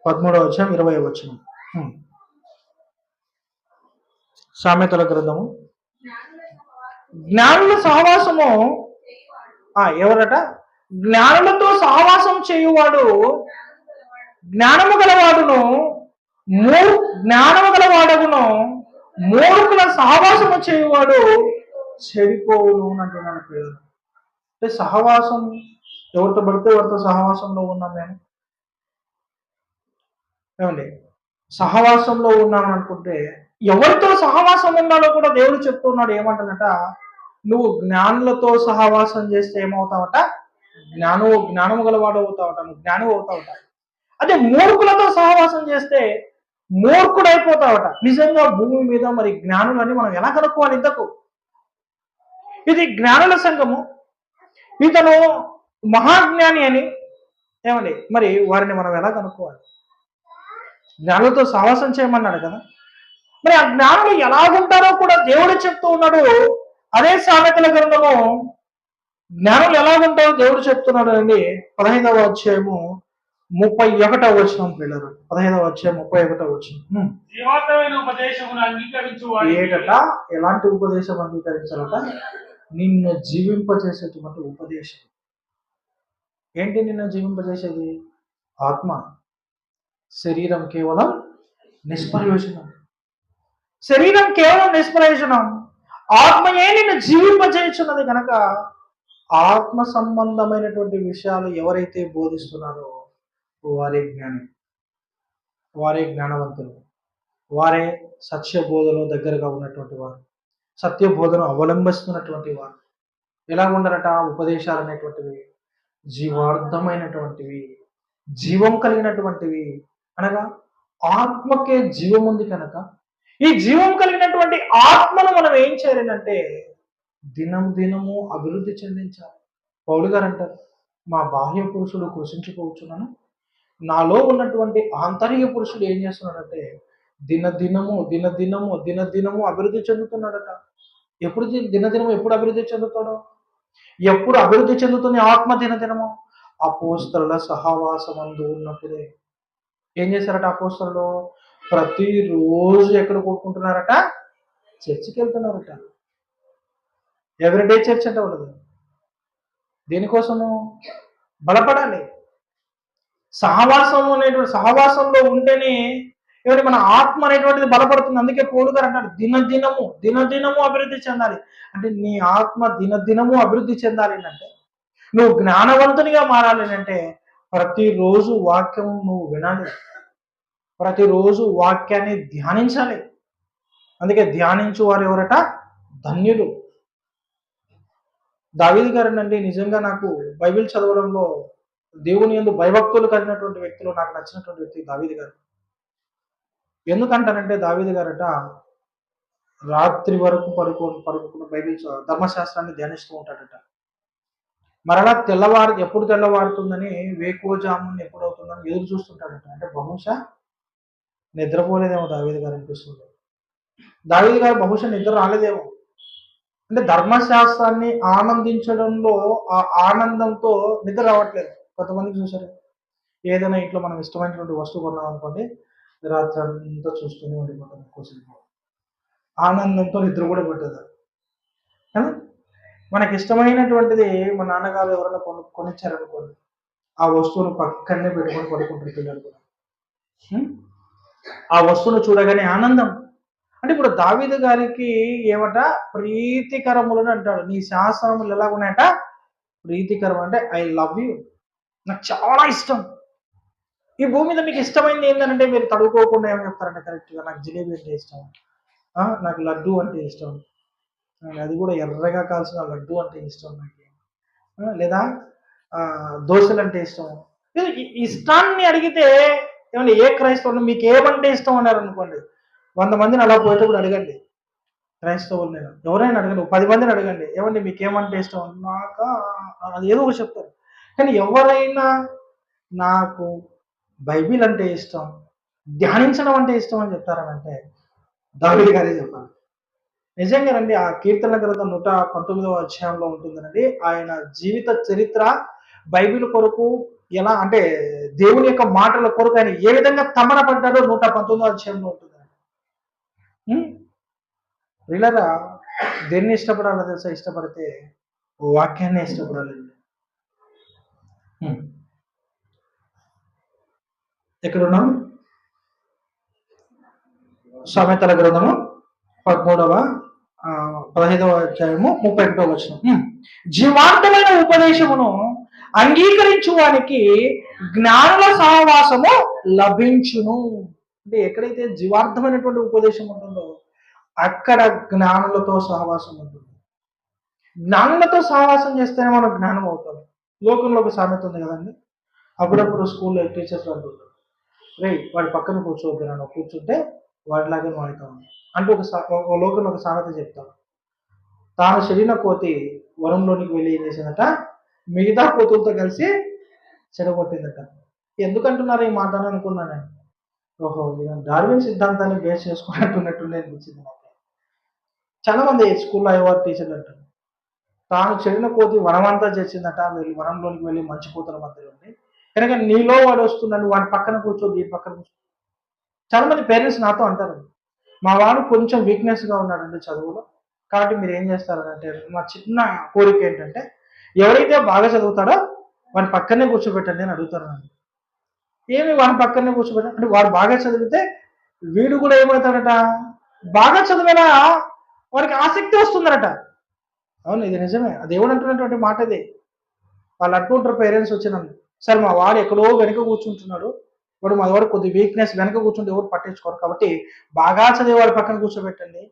13వ అధ్యాయం 20వ వచనం. సామెతల గ్రంథము. జ్ఞానుల సహవాసము ఎవరట? జ్ఞానులతో సహవాసం చేయువాడు జ్ఞానము గలవాడును, జ్ఞానము గలవాడగును, మూర్ఖుల సహవాసము చేయువాడు చెడిపోవును అంటున్నాడు పిల్లలు. అంటే సహవాసం ఎవరితో పడితే ఎవరితో సహవాసంలో ఉన్నాం మేము? ఏమండి, సహవాసంలో ఉన్నాం అనుకుంటే ఎవరితో సహవాసం ఉండాలో కూడా దేవుడు చెప్తున్నాడు. ఏమంటాడట? నువ్వు జ్ఞానులతో సహవాసం చేస్తే ఏమవుతావట? జ్ఞానము గలవాడు అవుతావట, నువ్వు జ్ఞానం అవుతావట. అదే మూర్ఖులతో సహవాసం చేస్తే మూర్ఖుడైపోతావట. నిజంగా భూమి మీద మరి జ్ఞానులని మనం ఎలా కనుక్కోవాలి? ఇంతకు ఇది జ్ఞానుల సంఘము, ఇతను మహాజ్ఞాని అని ఏమండి, మరి వారిని మనం ఎలా కనుక్కోవాలి? జ్ఞానులతో సహవాసం చేయమన్నాడు కదా. మరి ఆ జ్ఞానులు ఎలాగుంటారో కూడా దేవుడు చెప్తూ ఉన్నాడు. అదే సామెతల గ్రంథము జ్ఞానులు ఎలాగుంటారో దేవుడు చెప్తున్నాడు అండి. 15వ అధ్యాయము 31వ వచనం పిల్లలు. 15వ అధ్యాయం 31వ వచనం. ఏటట? ఎలాంటి ఉపదేశం అంగీకరించాలట? నిన్ను జీవింపజేసేటువంటి ఉపదేశం. ఏంటి నిన్ను జీవింపజేసేది? ఆత్మ. శరీరం కేవలం నిష్ప్రయోజనం. శరీరం కేవలం నిష్ప్రయోజనం. ఆత్మయే నిన్ను జీవింపజేయుచున్నది కనుక ఆత్మ సంబంధమైనటువంటి విషయాలు ఎవరైతే బోధిస్తున్నారో వారే జ్ఞాని, వారే జ్ఞానవంతులు, వారే సత్య బోధలో దగ్గరగా ఉన్నటువంటి వారు, సత్య బోధను అవలంబిస్తున్నటువంటి వారు. ఎలా ఉండరట? ఉపదేశాలు అనేటువంటివి జీవార్థమైనటువంటివి, జీవం కలిగినటువంటివి. అనగా ఆత్మకే జీవం ఉంది కనుక ఈ జీవం కలిగినటువంటి ఆత్మను మనం ఏం చేయాలంటే దినము అభివృద్ధి చెందించాలి. పౌలు గారు అంటారు, మా బాహ్య పురుషుడు కృషించుకోవచ్చున్నాను, నాలో ఉన్నటువంటి ఆంతర్య పురుషుడు ఏం చేస్తున్నాడంటే దినదినము అభివృద్ధి చెందుతున్నాడట. ఎప్పుడు అభివృద్ధి చెందుతాడో? ఎప్పుడు అభివృద్ధి చెందుతుంది ఆత్మ? దినదినము అపోస్తలుల సహవాసమందు ఉన్నప్పుడే. ఏం చేశారట అపోస్తలులు? ప్రతిరోజు ఎక్కడ కొట్టుకుంటున్నారట? చర్చికి వెళ్తున్నారట. ఎవ్రీడే చర్చ్ అంటే ఉండదు. దేనికోసము? బలపడాలి. సహవాసంలో ఉంటేనే ఎవరి మన ఆత్మ అనేటువంటిది బలపడుతుంది. అందుకే పౌలు గారు అంటాడు దినదినము అభివృద్ధి చెందాలి. అంటే నీ ఆత్మ దినదినము అభివృద్ధి చెందాలి అంటే, నువ్వు జ్ఞానవంతునిగా మారాలి అంటే ప్రతిరోజు వాక్యం నువ్వు వినాలి, ప్రతిరోజు వాక్యాన్ని ధ్యానించాలి. అందుకే ధ్యానించు వారు ఎవరట? ధన్యులు. దావీదు గారినండి నిజంగా నాకు బైబిల్ చదవడంలో దేవుని యందు భయభక్తులు కలిగినటువంటి వ్యక్తులు నాకు నచ్చినటువంటి వ్యక్తి దావీదు గారు. ఎందుకంటానంటే దావీదు గారట రాత్రి వరకు పడుకున్న బైబిల్ ధర్మశాస్త్రాన్ని ధ్యానిస్తూ ఉంటాడట. మరలా ఎప్పుడు తెల్లవారుతుందని, వేకువజామున ఎప్పుడు అవుతుందని ఎదురు చూస్తుంటాడట. అంటే బహుశా నిద్రపోలేదేమో దావీదు గారు అనిపిస్తుంది. దావీదు గారు బహుశా నిద్ర రాలేదేమో. అంటే ధర్మశాస్త్రాన్ని ఆనందించడంలో ఆ ఆనందంతో నిద్ర రావట్లేదు. కొంతమందికి చూసారు, ఏదైనా ఇంట్లో మనం ఇష్టమైనటువంటి వస్తువు కొన్నాం అనుకోండి, రాత్రి అంతా చూస్తూనే ఉండిపోతాం. ఎక్కువసేపు ఆనందంతో నిద్ర కూడా పట్టదు. మనకి ఇష్టమైనటువంటిది మా నాన్నగారు ఎవరైనా కొనిచ్చారనుకోండి, ఆ వస్తువును పక్కనే పెట్టుకొని పడుకుంటారు పిల్లలు కూడా. ఆ వస్తువును చూడగానే ఆనందం. అంటే ఇప్పుడు దావీదు గారికి ఏమట? ప్రీతికరములను అంటాడు. నీ శాస్త్రములు ఎలా ఉన్నాయట? ప్రీతికరం. అంటే ఐ లవ్ యూ, నాకు చాలా ఇష్టం. ఈ భూమి మీద మీకు ఇష్టమైంది ఏంటంటే మీరు తడుకోకుండా ఏమని చెప్తారంటే కరెక్ట్గా, నాకు జిలేబీ అంటే ఇష్టం, నాకు లడ్డు అంటే ఇష్టం, అది కూడా ఎర్రగా కాల్చిన లడ్డు అంటే ఇష్టం నాకు, లేదా దోశలు అంటే ఇష్టం. ఇష్టాన్ని అడిగితే ఏమంటే ఏ క్రైస్తవులు మీకు ఏమంటే ఇష్టం అన్నారు అనుకోండి, 100 మందిని అలా పోయేటప్పుడు అడగండి, క్రైస్తవులు నేను ఎవరైనా అడగండి, 10 మందిని అడగండి, ఏమండి మీకు ఏమంటే ఇష్టం, నాకు అది ఏదో ఒకటి చెప్తారు. కానీ ఎవరైనా నాకు బైబిల్ అంటే ఇష్టం, ధ్యానించడం అంటే ఇష్టం అని చెప్తారనంటే దావీదు గారే చెప్పాలి. నిజంగానండి, ఆ కీర్తన గ్రంథం 119వ అధ్యాయంలో ఉంటుందనండి. ఆయన జీవిత చరిత్ర బైబిల్ కొరకు ఎలా అంటే దేవుని యొక్క మాటల కొరకు ఆయన ఏ విధంగా తమన పడ్డాడో 119వ అధ్యాయంలో ఉంటుందండి. వీళ్ళరా దేన్ని ఇష్టపడాలో తెలుసా? ఇష్టపడితే వాక్యాన్ని ఇష్టపడాలండి. ఎక్కడున్నాం? సామెతల గ్రంథము 15వ అధ్యాయము 31వ వచనం. జీవాంతమైన ఉపదేశమును అంగీకరించు వానికి జ్ఞానుల సహవాసము లభించును. అంటే ఎక్కడైతే జీవార్థమైనటువంటి ఉపదేశం ఉంటుందో అక్కడ జ్ఞానులతో సహవాసం ఉంటుంది. జ్ఞానులతో సహవాసం చేస్తేనే మనం జ్ఞానం అవుతాం. లోకంలో ఒక సామెత ఉంది కదండి, అప్పుడప్పుడు స్కూల్లో టీచర్స్ అంటుంటారు, రే వాడి పక్కన కూర్చోవద్దు, నన్ను కూర్చుంటే వాడిలాగే మారుతాం అంటూ ఒక లోకంలో ఒక సామెత చెప్తారు. తాను చెడిన కోతి వనంలోనికి వెళ్ళి ఏం చేసిందట, మిగతా కోతులతో కలిసి చెడగొట్టిందట. ఎందుకంటున్నారు ఈ మాట అని అనుకున్నాను నేను. ఓహో, డార్విన్ సిద్ధాంతాన్ని బేస్ చేసుకున్నట్టున్నట్టుండే అనిపించింది నాకు. చాలా మంది స్కూల్లో అయ్యేవారు టీచర్లు అంటారు, తాను చెడిన కోతి వనమంతా చేసిందట, వెళ్ళి వనంలోనికి వెళ్ళి మంచి కోతల మధ్యలో ఉండి కనుక నీలో వాడు వస్తున్నాడు, వాడి పక్కన కూర్చోద్దు, ఈ పక్కన కూర్చో. చాలా మంది పేరెంట్స్ నాతో అంటారు, మా వాడు కొంచెం వీక్నెస్గా ఉన్నాడండి చదువులో, కాబట్టి మీరు ఏం చేస్తారంటే, మా చిన్న కోరిక ఏంటంటే ఎవరైతే బాగా చదువుతాడో వాడి పక్కనే కూర్చోబెట్టండి అని అడుగుతారు నన్ను. ఏమి వాడి పక్కనే కూర్చోబెట్టాలి అంటే, వాడు బాగా చదివితే వీడు కూడా ఏమవుతాడట, బాగా చదివేలా వాడికి ఆసక్తి వస్తుందట. అవును, ఇది నిజమే, దేవుడు అంటున్నటువంటి మాట ఇది. వాళ్ళు అంటుంటారు పేరెంట్స్ వచ్చిన, సార్ మా వాడు ఎక్కడో వెనక కూర్చుంటున్నాడు, వాడు మా వాడు కొద్ది వీక్నెస్, వెనక కూర్చుంటే ఎవరు పట్టించుకోరు, కాబట్టి బాగా చదివే వాడి పక్కన కూర్చోబెట్టండి,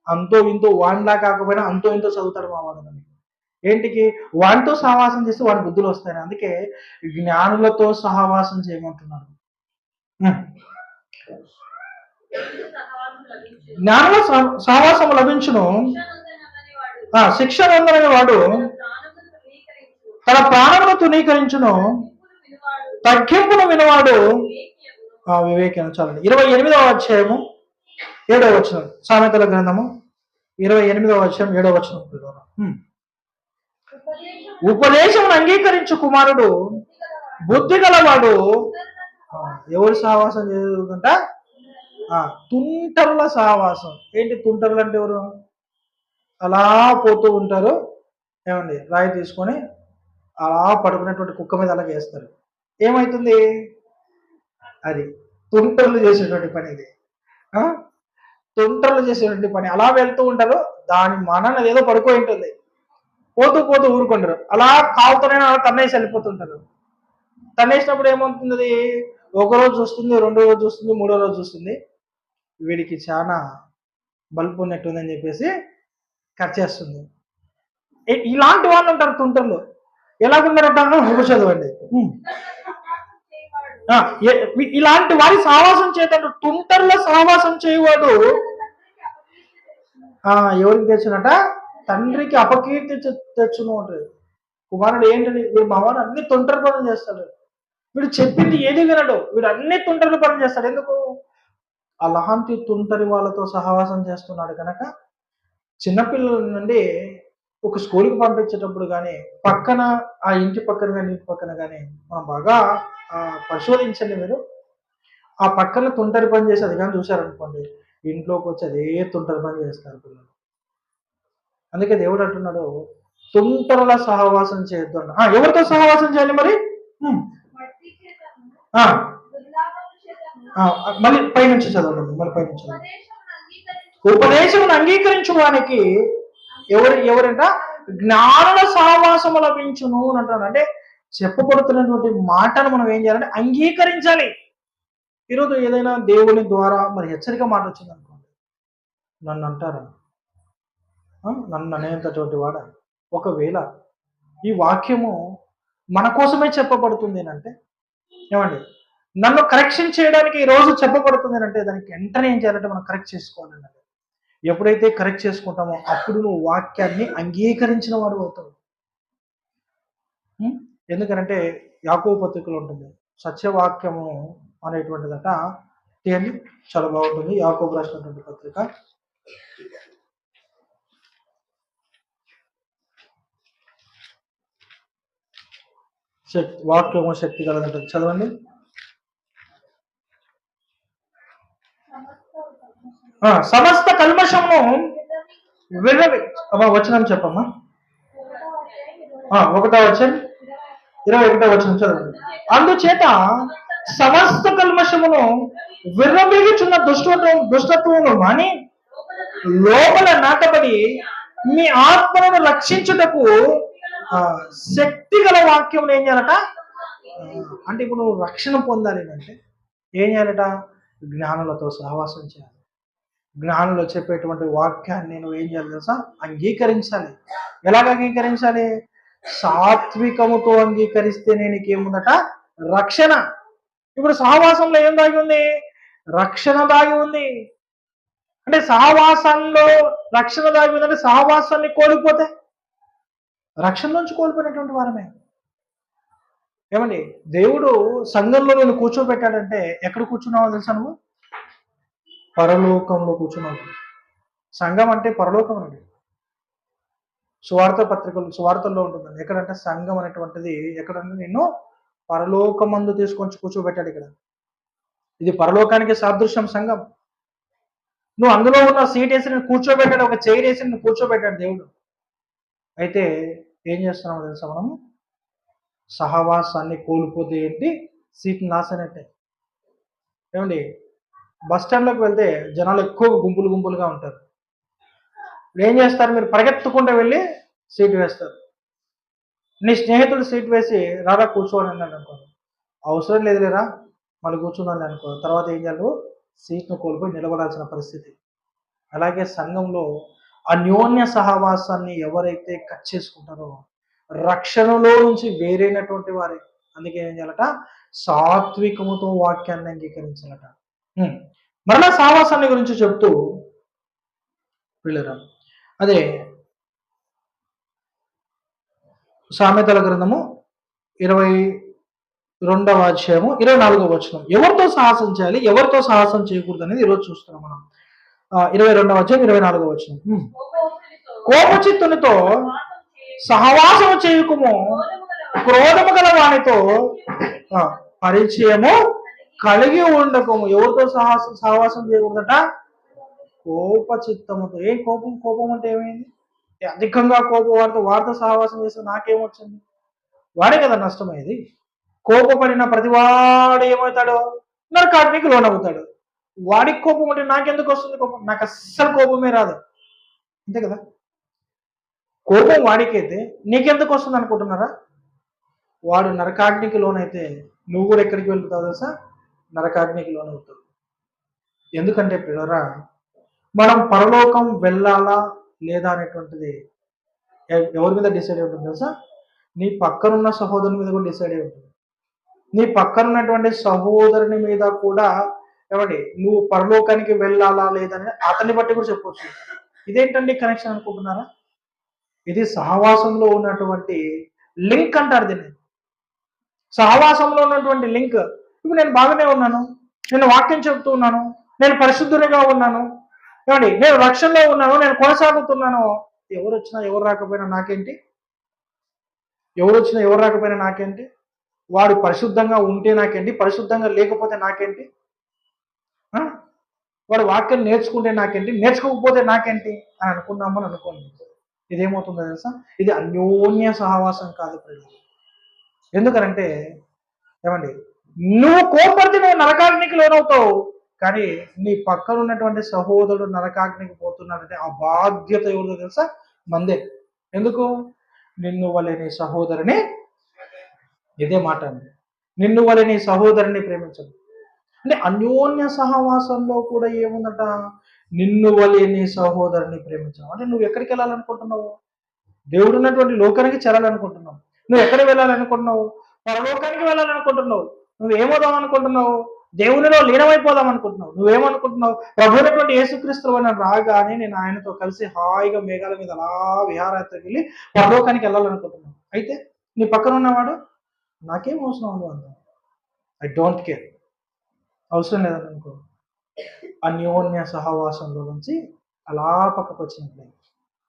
అంతో ఇంతో వాడిలా కాకపోయినా అంతో ఇంతో చదువుతాడు మా వాడు అని. ఏంటికి? వాడితో సహవాసం చేస్తే వాడి బుద్ధులు వస్తాయని. అందుకే జ్ఞానులతో సహవాసం చేయమంటున్నారు. జ్ఞానుల సహవాసం లభించును, శిక్ష పొందని వాడు తన ప్రాణమును తునీకరించును, తగ్గింపును వినవాడు వివేకం. చాలండి. 28వ అధ్యాయము 7వ వచనం, సామెతల గ్రంథము 28వ అధ్యాయం 7వ వచనం. ఉపదేశమును అంగీకరించు కుమారుడు బుద్ధి గలవాడు. ఎవరు సహవాసం చేయదంట? తుంటరుల సహవాసం. ఏంటి తుంటరులు అంటే ఎవరు? అలా పోతూ ఉంటారు, ఏమండి, రాయి తీసుకొని అలా పడుకునేటువంటి కుక్క మీద అలాగే వేస్తారు. ఏమవుతుంది? అది తుంటర్లు చేసేటువంటి పని. ఇది తుంటర్లు చేసేటువంటి పని. అలా వెళ్తూ ఉంటారు, దాని మనన ఏదో పడుకొని ఉంటుంది, పోతూ పోతూ ఊరుకుంటారు, అలా కాలుతూనే అలా తన్నేసి వెళ్ళిపోతుంటారు. తన్నేసినప్పుడు ఏమవుతుంది? ఒకరోజు చూస్తుంది, రెండో రోజు చూస్తుంది, మూడో రోజు చూస్తుంది, వీడికి చాలా బల్బు ఉన్నట్టుందని చెప్పేసి కట్ చేస్తుంది. ఇలాంటి వాళ్ళు ఉంటారు తుంటర్లు. ఎలాగున్నారట? చదవండి. ఇలాంటి వారి సహవాసం చేతాడు. తుంటర్ల సహవాసం చేయవాడు ఎవరికి తెచ్చునట? తండ్రికి అపకీర్తి తెచ్చును ఉంటుంది. కుమారుడు ఏంటని, వీడు మా వాడు అన్ని తుంటరి పనులు చేస్తాడు, వీడు చెప్పింది ఏది వినడు, వీడు అన్ని తుంటరి పనులు చేస్తాడు. ఎందుకు? అలాంటి తుంటరి వాళ్ళతో సహవాసం చేస్తున్నాడు కనుక చిన్నపిల్లల నుండి ఒక స్కూల్కి పంపించేటప్పుడు కానీ, పక్కన ఆ ఇంటి పక్కన కానీ ఇంటి పక్కన కానీ మనం బాగా పరిశోధించండి. మీరు ఆ పక్కన తుంటరి పని చేసి అది కానీ చూశారనుకోండి, ఇంట్లోకి వచ్చి అదే తుంటరి పని చేస్తారు పిల్లలు. అందుకే దేవుడు అంటున్నాడు, తుంటరుల సహవాసం చేయొద్దు అన్న. ఎవరితో సహవాసం చేయాలి మరి? మళ్ళీ పైనుంచి చదవండి, మళ్ళీ పైనుంచి చదవండి. ఉపదేశం అంగీకరించడానికి ఎవరంట? జ్ఞానుల సహవాసము లభించును అని అంటారు. అంటే చెప్పబడుతున్నటువంటి మాటను మనం ఏం చేయాలంటే అంగీకరించాలి. ఈరోజు ఏదైనా దేవుని ద్వారా మరి హెచ్చరిక మాట వచ్చింది అనుకోండి, నన్ను అంటారా, నన్ను అనేంతటువంటి వాడ, ఒకవేళ ఈ వాక్యము మన కోసమే చెప్పబడుతుంది అంటే, ఏమండి, నన్ను కరెక్షన్ చేయడానికి ఈ రోజు చెప్పబడుతుంది అంటే దానికి వెంటనే ఏం చేయాలంటే మనం కరెక్ట్ చేసుకోవాలండి. ఎప్పుడైతే కరెక్ట్ చేసుకుంటామో అప్పుడు నువ్వు వాక్యాన్ని అంగీకరించిన వాడు అవుతావు. ఎందుకంటే యాకోబు పత్రికలో ఉంటుంది, సత్యవాక్యము అనేటువంటిదట. తీయండి, చాలా బాగుంటుంది. యాకోబు రాసినటువంటి పత్రిక వాక్యము శక్తి కలదంటుంది. చదవండి. సమస్త కల్మషము వచనం చెప్పమ్మా. 1వ వచనం. 21వ వచనం చదవండి. అందుచేత సమస్త కల్మషమును విర్రబీగుచున్న దుష్టత్వమును మాని లోపల నాటబడి మీ ఆత్మలను రక్షించుటకు శక్తి గల వాక్యం ఏం చేయాలట? అంటే ఇప్పుడు నువ్వు రక్షణ పొందాలి అంటే ఏం చేయాలట? జ్ఞానులతో సహవాసం చేయాలి. జ్ఞానులు చెప్పేటువంటి వాక్యాన్ని నువ్వు ఏం చేయాలి తెలుసా? అంగీకరించాలి. ఎలాగ అంగీకరించాలి? సాత్వికముతో అంగీకరిస్తే నీకేముందట? రక్షణ. ఇప్పుడు సహవాసంలో ఏం దాగి ఉంది? రక్షణ దాగి ఉంది. అంటే సహవాసంలో రక్షణ దాగి ఉందంటే సహవాసాన్ని కోల్పోతే రక్షణ నుంచి కోల్పోయినటువంటి వారమే. ఏమండి, దేవుడు సంఘంలో నేను కూర్చోబెట్టాడంటే ఎక్కడ కూర్చున్నావో తెలుసా? నువ్వు పరలోకంలో కూర్చున్నావు. సంఘం అంటే పరలోకం అండి. సువార్తల్లో ఉంటుందండి. ఎక్కడంటే సంఘం అనేటువంటిది ఎక్కడంటే నిన్ను పరలోకమందు తీసుకొని కూర్చోబెట్టాడు. ఇక్కడ ఇది పరలోకానికి సాదృశ్యం సంఘం. నువ్వు అందులో ఉన్న సీట్ వేసి నేను కూర్చోబెట్టాడు, ఒక చైర్ వేసి నువ్వు కూర్చోబెట్టాడు దేవుడు. అయితే ఏం చేస్తున్నామో తెలుసా? మనము సహవాసాన్ని కోల్పోతే ఏంటి? సీట్ లాస్ అయినట్టే. ఏమండి, బస్ స్టాండ్లోకి వెళ్తే జనాలు ఎక్కువ గుంపులుగా ఉంటారు. ఏం చేస్తారు? మీరు పరిగెత్తుకుంటూ వెళ్ళి సీట్ వేస్తారు. నీ స్నేహితుడు సీట్ వేసి రారా కూర్చోని అన్నాడు అనుకో, అవసరం లేదు లేరా మళ్ళీ కూర్చుందని అనుకో, తర్వాత ఏం చేయాలి? సీట్ను కోల్పోయి నిలబడాల్సిన పరిస్థితి. అలాగే సంఘంలో అన్యోన్య సహవాసాన్ని ఎవరైతే కట్ చేసుకుంటారో రక్షణలో నుంచి వేరైనటువంటి వారే. అందుకే ఏం చేయాలట? సాత్వికముతో వాక్యాన్ని అంగీకరించాలట. మరలా సహవాసాన్ని గురించి చెప్తూ వెళ్ళరా, అదే సామెతల గ్రంథము 22వ అధ్యాయము 24వ వచనం. ఎవరితో సాహసం చేయాలి, ఎవరితో సాహసం చేయకూడదు అనేది ఈరోజు చూస్తున్నాం మనం. 22వ అధ్యాయం 24వ వచనం. కోపచిత్తునితో సహవాసము చేయకుము, క్రోధము గల వానితో పరిచయము కలిగి ఉండకము. ఎవరితో సహవాసం చేయకూడదట? కోపచిత్తముతో. ఏ కోపం అంటే ఏమైంది? అధికంగా కోపం వారితో సహవాసం చేస్తే నాకేమొచ్చింది? వాడే కదా నష్టమయ్యేది. కోపపడిన ప్రతివాడు ఏమవుతాడో? నరకాగ్నికి లోనవుతాడు. వాడికి కోపం అంటే నాకెందుకు వస్తుంది కోపం? నాకు అస్సలు కోపమే రాదు. అంతే కదా? కోపం వాడికైతే నీకెందుకు వస్తుంది అనుకుంటున్నారా? వాడు నరకాగ్నికి లోనైతే నువ్వు కూడా ఎక్కడికి వెళ్తావు తెలుసా? నరకాగ్నికి లోనవుతావు. ఎందుకంటే పిల్లరా, మనం పరలోకం వెళ్ళాలా లేదా అనేటువంటిది ఎవరి మీద డిసైడ్ అయి ఉంటుంది తెలుసా? నీ పక్కనున్న సహోదరుని మీద కూడా డిసైడ్ అయి ఉంటుంది. నీ పక్కనున్నటువంటి సహోదరుని మీద కూడా ఏమండి నువ్వు పరలోకానికి వెళ్ళాలా లేదని అతన్ని బట్టి కూడా చెప్పవచ్చు. ఇదేంటండి కనెక్షన్ అనుకుంటున్నారా? ఇది సహవాసంలో ఉన్నటువంటి లింక్ అంటారు దీన్ని. సహవాసంలో ఉన్నటువంటి లింక్. ఇప్పుడు నేను బాగానే ఉన్నాను, నేను వాక్యం చెప్తూ ఉన్నాను, నేను పరిశుద్ధునిగా ఉన్నాను, ఏమండి నేను రక్షణలో ఉన్నాను, నేను కొనసాగుతున్నాను. ఎవరు వచ్చినా ఎవరు రాకపోయినా నాకేంటి? ఎవరు వచ్చినా ఎవరు రాకపోయినా నాకేంటి? వాడు పరిశుద్ధంగా ఉంటే నాకేంటి? పరిశుద్ధంగా లేకపోతే నాకేంటి? వాడు వాక్యం నేర్చుకుంటే నాకేంటి? నేర్చుకోకపోతే నాకేంటి అని అనుకున్నామని అనుకోండి. ఇదేమవుతుందో తెలుసా? ఇది అన్యోన్య సహవాసం కాదు ప్రజలు. ఎందుకనంటే ఏమండి, నువ్వు కోపడితే నువ్వు నరకాగ్నికి లోనవుతావు, కానీ నీ పక్కన ఉన్నటువంటి సహోదరుడు నరకాగ్నికి పోతున్నాడంటే ఆ బాధ్యత ఎవరిదో తెలుసా? మందే. ఎందుకు? నిన్ను వలె నీ సహోదరుని, ఇదే మాట అండి, నిన్ను వలె నీ సహోదరుని ప్రేమించదు. అంటే అన్యోన్య సహవాసంలో కూడా ఏముందట? నిన్ను వలె నీ సహోదరుని ప్రేమించడం. అంటే నువ్వు ఎక్కడికి వెళ్ళాలనుకుంటున్నావు? దేవుడు ఉన్నటువంటి లోకానికి చేరాలనుకుంటున్నావు. నువ్వు ఎక్కడికి వెళ్ళాలనుకుంటున్నావు? పరలోకానికి వెళ్ళాలనుకుంటున్నావు. నువ్వేమవుదాం అనుకుంటున్నావు? దేవునిలో లీనమైపోదాం అనుకుంటున్నావు. నువ్వేమనుకుంటున్నావు? ప్రభువునటువంటి యేసుక్రీస్తు అని రాగానే నేను ఆయనతో కలిసి హాయిగా మేఘాల మీద అలా విహారయాత్రకి వెళ్ళి పరలోకానికి వెళ్ళాలనుకుంటున్నావు. అయితే నీ పక్కన ఉన్నవాడు నాకేం అవసరం ఉంది అంత, ఐ డోంట్ కేర్, అవసరం లేదని అనుకో. అన్యోన్య సహవాసంలో నుంచి అలా పక్కకు వచ్చినట్లే.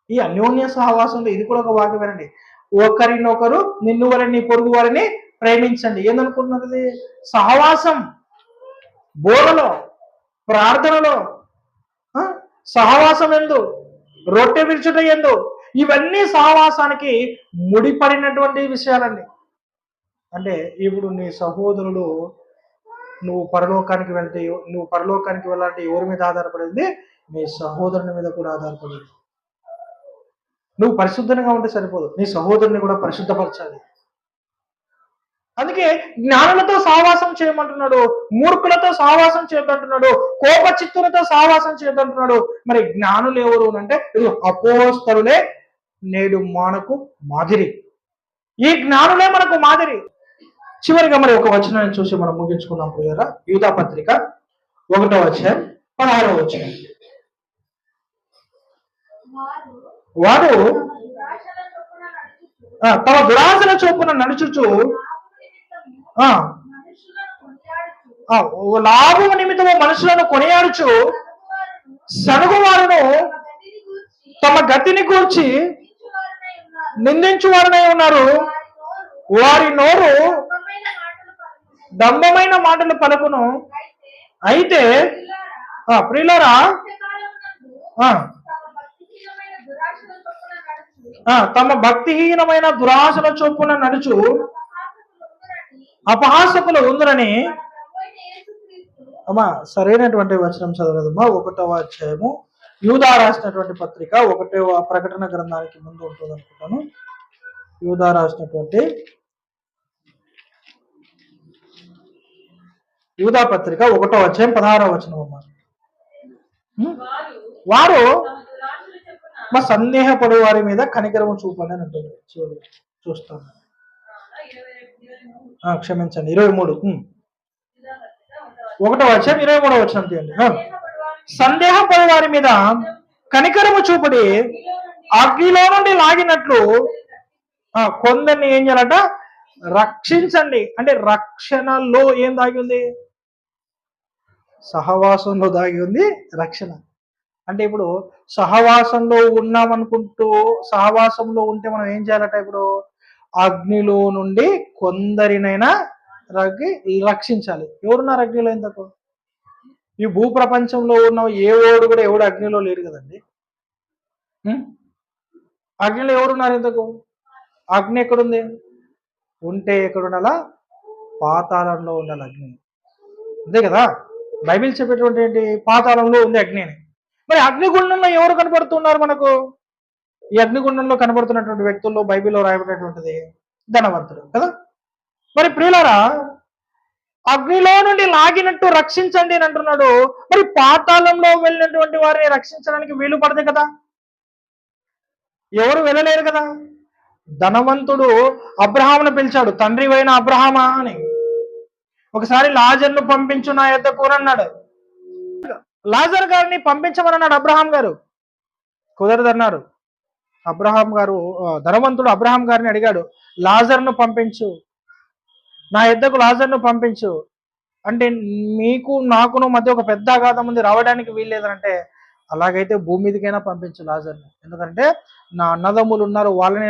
ఈ అన్యోన్య సహవాసంలో ఇది కూడా ఒక వాక్యమేనండి. ఒకరినొకరు నిన్ను వలె నీ పొరుగు వారిని ప్రేమించండి. ఏందనుకుంటున్నది? సహవాసం, బోధలో, ప్రార్థనలో, సహవాసం ఎందు, రొట్టె విరుచుట ఎందు, ఇవన్నీ సహవాసానికి ముడిపడినటువంటి విషయాలండి. అంటే ఇప్పుడు నీ సహోదరులు నువ్వు పరలోకానికి వెళ్తే, నువ్వు పరలోకానికి వెళ్ళాలంటే ఎవరి మీద ఆధారపడింది? నీ సహోదరుని మీద కూడా ఆధారపడింది. నువ్వు పరిశుద్ధంగా ఉంటే సరిపోదు, నీ సహోదరుని కూడా పరిశుద్ధపరచాలి. అందుకే జ్ఞానులతో సహవాసం చేయమంటున్నాడు, మూర్ఖులతో సహవాసం చేయమంటున్నాడు, కోపచిత్తులతో సహవాసం చేయమంటున్నాడు. మరి జ్ఞానులు ఎవరు అంటే అపోస్తలులే నేడు మనకు మాదిరి. ఈ జ్ఞానులే మనకు మాదిరి. చివరిగా మరి ఒక వచనాన్ని చూసి మనం ముగించుకుందాం ప్రియులారా. యూదా పత్రిక 1వ అధ్యాయం 16వ వచనం. వారు తమ దురాశల చొప్పున నడుచుచు లాభం నిమిత్తము మనుషులను కొనియాడుచు సనుగువారును తమ గతిని కూర్చి నిందించువారనై ఉన్నారు. వారి నోరు డంబమైన మాటలు పలుకును. అయితే ప్రియులారా, తమ భక్తిహీనమైన దురాశల చొప్పున నడుచు అపహాసకులు ఉందరని. అమ్మా సరైనటువంటి వచనం చదవలేదమ్మా. 1వ అధ్యాయము యూదా రాసినటువంటి పత్రిక 1వ ప్రకటన గ్రంథానికి ముందు ఉంటుంది అనుకుంటాను. యూదా రాసినటువంటి యూదా పత్రిక 1వ అధ్యాయం 16వ వచనం అమ్మా. వారు మా సందేహపడు వారి మీద కనికరము చూపండి అని ఉంటుంది. చూస్తాను, క్షమించండి. 23 1వ అధ్యాయం 23వ వచనం తీయండి. సందేహపడు వారి మీద కనికరము చూపడి అగ్నిలో నుండి లాగినట్లు కొందరిని ఏం చేయాలట? రక్షించండి. అంటే రక్షణలో ఏం దాగి ఉంది? సహవాసంలో దాగి ఉంది రక్షణ. అంటే ఇప్పుడు సహవాసంలో ఉన్నామనుకుంటూ సహవాసంలో ఉంటే మనం ఏం చేయాలట? ఇప్పుడు అగ్నిలో నుండి కొందరినైనా రక్షించాలి. ఎవరున్నారు అగ్నిలో? ఇంతకు ఈ భూప్రపంచంలో ఉన్న ఓడు కూడా ఎవడు అగ్నిలో లేరు కదండి. అగ్నిలో ఎవరున్నారు ఇంతకు? అగ్ని ఎక్కడుంది? ఉంటే ఎక్కడుండాలా? పాతాళంలో ఉండాలి అగ్ని. అంతే కదా, బైబిల్ చెప్పేటువంటి ఏంటి? పాతాళంలో ఉంది అగ్ని అని. మరి అగ్నిగుండంలో ఎవరు కనబడుతున్నారు మనకు? ఈ అగ్నిగుండంలో కనబడుతున్నటువంటి వ్యక్తుల్లో బైబిల్లో రాయబడినటువంటిది ధనవంతుడు కదా. మరి ప్రియులారా, అగ్నిలో నుండి లాగినట్టు రక్షించండి అని అంటున్నాడు. మరి పాతాళంలో వెళ్ళినటువంటి వారిని రక్షించడానికి వీలు పడదు కదా, ఎవరు వెళ్ళలేరు కదా. ధనవంతుడు అబ్రహామును పిలిచాడు, తండ్రి అయిన అబ్రహామా అని. ఒకసారి లాజర్ను పంపించు నా యొద్దకు అన్నాడు. లాజర్ గారిని పంపించమన్నాడు అబ్రహాం గారు. కుదరదన్నారు. అబ్రహాం గారు, ధనవంతుడు అబ్రహాం గారిని అడిగాడు, లాజర్ను పంపించు, నా యొద్దకు లాజర్ను పంపించు. అంటే మీకు నాకును మధ్య ఒక పెద్ద అగాధం ఉంది, రావడానికి వీల్లేదంటే, అలాగైతే భూమి మీదకైనా పంపించు లాజర్ను, ఎందుకంటే నా అన్నదమ్ములు ఉన్నారు, వాళ్ళని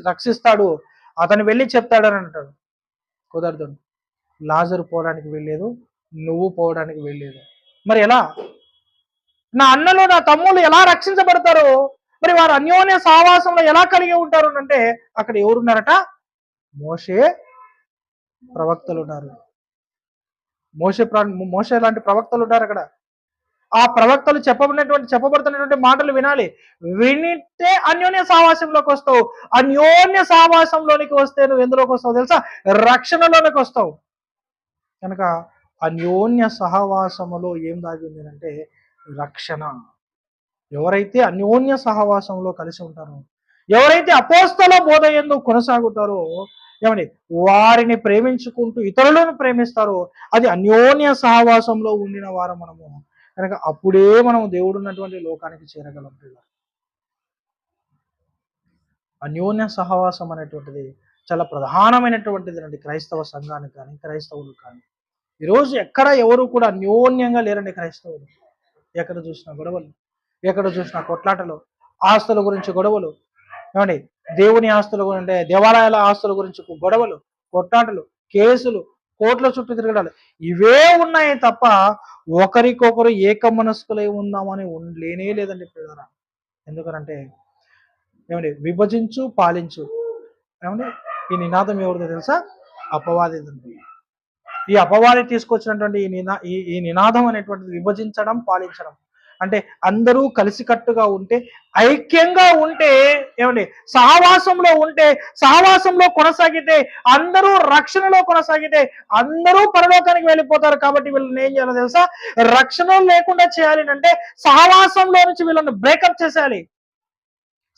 రక్షిస్తాడు, అతను వెళ్ళి చెప్తాడని అంటాడు. కుదరదు. లాజరు పోవడానికి వీల్లేదు, నువ్వు పోవడానికి వీల్లేదు. మరి ఎలా? నా అన్నలు నా తమ్ముళ్ళు ఎలా రక్షించబడతారు? మరి వారు అన్యోన్య సహవాసంలో ఎలా కలిగి ఉంటారు అంటే, అక్కడ ఎవరున్నారట? మోషే ప్రవక్తలు ఉన్నారు. మోషే లాంటి ప్రవక్తలు ఉన్నారు అక్కడ. ఆ ప్రవక్తలు చెప్పబడుతున్నటువంటి మాటలు వినాలి. వినితే అన్యోన్య సహవాసంలోకి వస్తావు. అన్యోన్య సహవాసంలోనికి వస్తే నువ్వు ఎందులోకి వస్తావు తెలుసా? రక్షణలోనికి వస్తావు. కనుక అన్యోన్య సహవాసములో ఏం దాగి ఉంది అంటే రక్షణ. ఎవరైతే అన్యోన్య సహవాసంలో కలిసి ఉంటారో, ఎవరైతే అపోస్తల బోధ యందు కొనసాగుతారో, ఏమని వారిని ప్రేమించుకుంటూ ఇతరులను ప్రేమిస్తారో, అది అన్యోన్య సహవాసంలో ఉండిన వారు మనము. కనుక అప్పుడే మనం దేవుడు ఉన్నటువంటి లోకానికి చేరగలం. అన్యోన్య సహవాసం అనేటువంటిది చాలా ప్రధానమైనటువంటిది అండి క్రైస్తవ సంఘానికి కానీ క్రైస్తవులు కానీ. ఈరోజు ఎక్కడ ఎవరు కూడా అన్యోన్యంగా లేరండి క్రైస్తవులు. ఎక్కడ చూసినా గొడవలు, ఎక్కడ చూసినా కొట్లాటలు, ఆస్తుల గురించి గొడవలు, ఏమండి దేవుని ఆస్తుల గురించి, దేవాలయాల ఆస్తుల గురించి గొడవలు, కొట్లాటలు, కేసులు, కోట్ల చుట్టూ తిరగడాలు, ఇవే ఉన్నాయి తప్ప ఒకరికొకరు ఏకమనస్కులై ఉందామని లేనే లేదండి పిల్లరా. ఎందుకనంటే ఏమండి విభజించు పాలించు, ఏమండి ఈ నినాదం ఎవరిదో తెలుసా? అపవాది. ఈ అపవాది తీసుకొచ్చినటువంటి ఈ నినాదం అనేటువంటిది విభజించడం, పాలించడం. అంటే అందరూ కలిసికట్టుగా ఉంటే, ఐక్యంగా ఉంటే, ఏమండి, సహవాసంలో ఉంటే, సహవాసంలో కొనసాగితే, అందరూ రక్షణలో కొనసాగితే అందరూ పరలోకానికి వెళ్ళిపోతారు. కాబట్టి వీళ్ళని ఏం చేయాలో తెలుసా? రక్షణ లేకుండా చేయాలి అంటే సహవాసంలో నుంచి వీళ్ళని బ్రేకప్ చేసేయాలి,